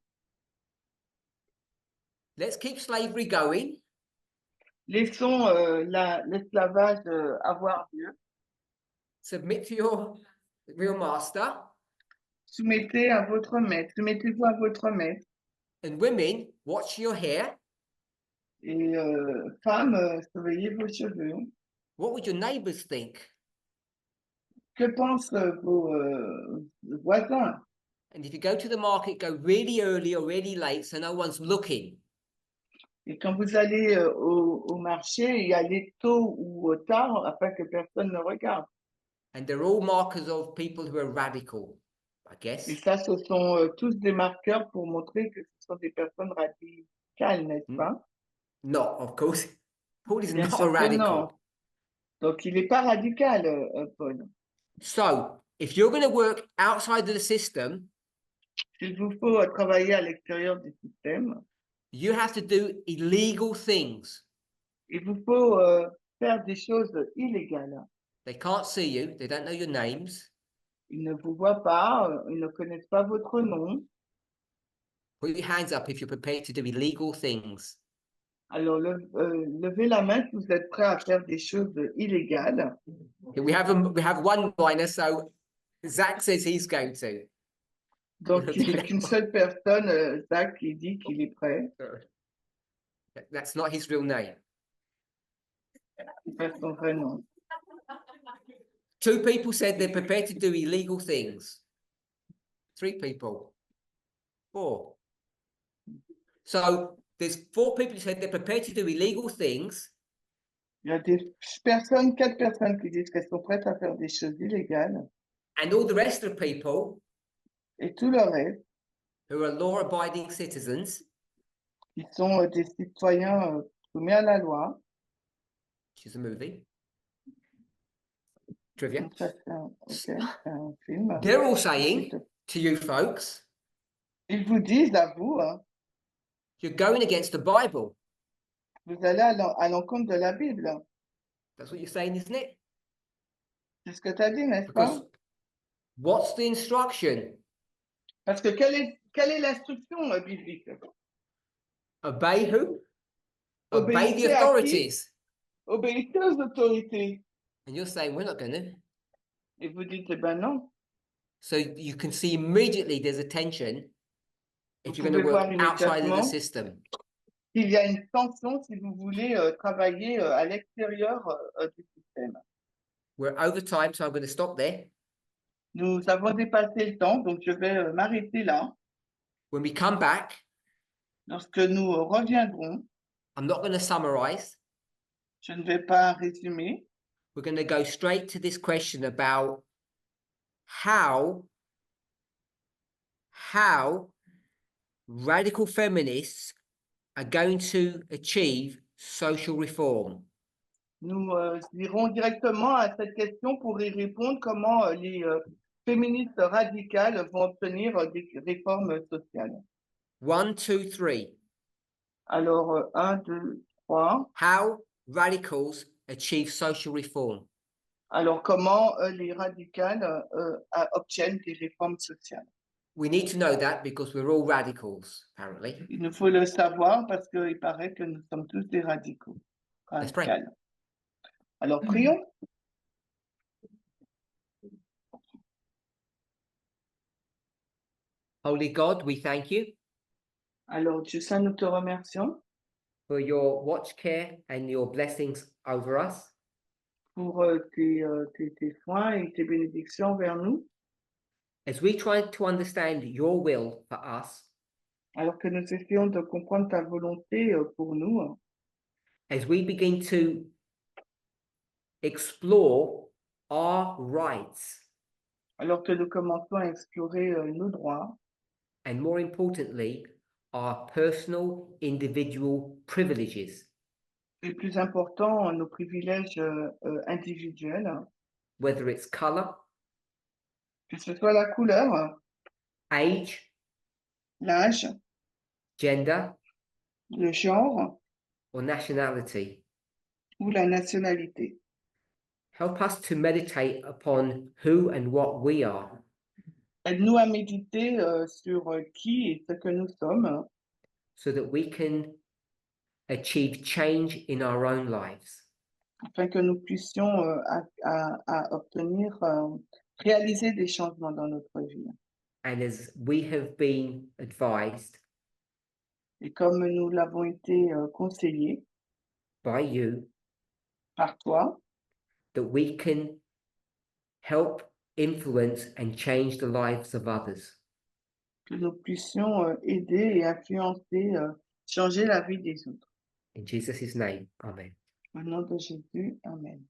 let's keep slavery going. laissons l'esclavage avoir lieu. Submit to your real master. Soumettez à votre maître, soumettez-vous à votre maître. And women, watch your hair. Et femmes, surveillez vos cheveux. What would your neighbors think? Que pensent vos voisins? And if you go to the market, go really early or really late so no one's looking. Et quand vous allez au marché, y allez tôt ou tard afin que personne ne regarde. And they're all markers of people who are radical, I guess. Et ça, ce sont tous des marqueurs pour montrer que ce sont des personnes radicales, n'est-ce pas? Not, of course. Paul is Bien not a sûr que radical. non. Donc, il n'est pas radical, Paul. So, if you're going to work outside of the system, S'il vous faut travailler à l'extérieur du système, you have to do illegal things. il vous faut faire des choses illégales. They can't see you. They don't know your names. Ils ne vous voient pas, ils ne connaissent pas votre nom. Put your hands up if you're prepared to do illegal things. Alors, levez la main si vous êtes prêt à faire des choses illégales. Okay, we have one minor, so Zach says he's going to. Donc, il n'y a qu'une seule personne, Zach, qui dit qu'il est prêt. That's not his real name. C'est pas son vrai nom. 2 people said they're prepared to do illegal things. 3 people. 4. So there's 4 people who said they're prepared to do illegal things. Il y a des personnes, 4 personnes qui disent qu'elles sont prêtes à faire des choses illégales. And all the rest of the people Et tout le reste, who are law-abiding citizens, qui sont des citoyens soumis à la loi. which is a movie. Trivia. Donc, ça, c'est un film. They're all saying to you folks, Ils vous disent à vous, hein, you're going against the Bible. vous allez à l'encontre de la Bible. That's what you're saying, isn't it? C'est ce que tu as dit, n'est-ce pas? Because What's the instruction? Parce que quelle est l'instruction biblique? Obey who? Obey the Obéissez à qui? authorities. Obéissez aux autorités. And you're saying we're not going to. Et vous dites, eh ben non. So you can see immediately there's a tension if Vous you're going to pouvez voir work outside of the immédiatement system. qu'il y a une tension si vous voulez travailler à l'extérieur du système. We're over time, so I'm going to stop there. Nous avons dépassé le temps, donc je vais m'arrêter là. When we come back, Lorsque nous reviendrons, I'm not going to summarize. je ne vais pas résumer. We're going to go straight to this question about how radical feminists are going to achieve social reform. Nous irons directement à cette question pour y répondre comment les féministes radicales vont obtenir des réformes sociales. 1, 2, 3. Alors, 1, 2, 3. How radicals achieve social reform. Alors, comment les radicales obtiennent des réformes sociales? We need to know that because we're all radicals, apparently. Il nous faut le savoir parce qu'il paraît que nous sommes tous des radicaux. Let's pray. Radicales. Alors, prions. Holy God, we thank you Alors, Dieu Saint, nous te remercions for your watch care and your blessings over us. pour tes soins et tes bénédictions vers nous. As we try to understand your will for us, Alors que nous essayons de comprendre ta volonté pour nous, as we begin to explore our rights, alors que nous commençons à explorer nos droits, and more importantly, our personal individual privileges, et plus important, nos privilèges individuels, whether it's color, que ce soit la couleur, age, l'âge, gender, le genre or nationality. ou la nationalité. Help us to meditate upon who and what we are, Aide-nous à méditer sur qui et ce que nous sommes, so that we can achieve change in our own lives. afin que nous puissions à obtenir, réaliser des changements dans notre vie. And as we have been advised Et comme nous l'avons été conseillé by you, par toi, that we can help influence and change the lives of others. que nous puissions aider et influencer, changer la vie des autres. In Jesus' name, amen. Au nom de Jésus, Amen.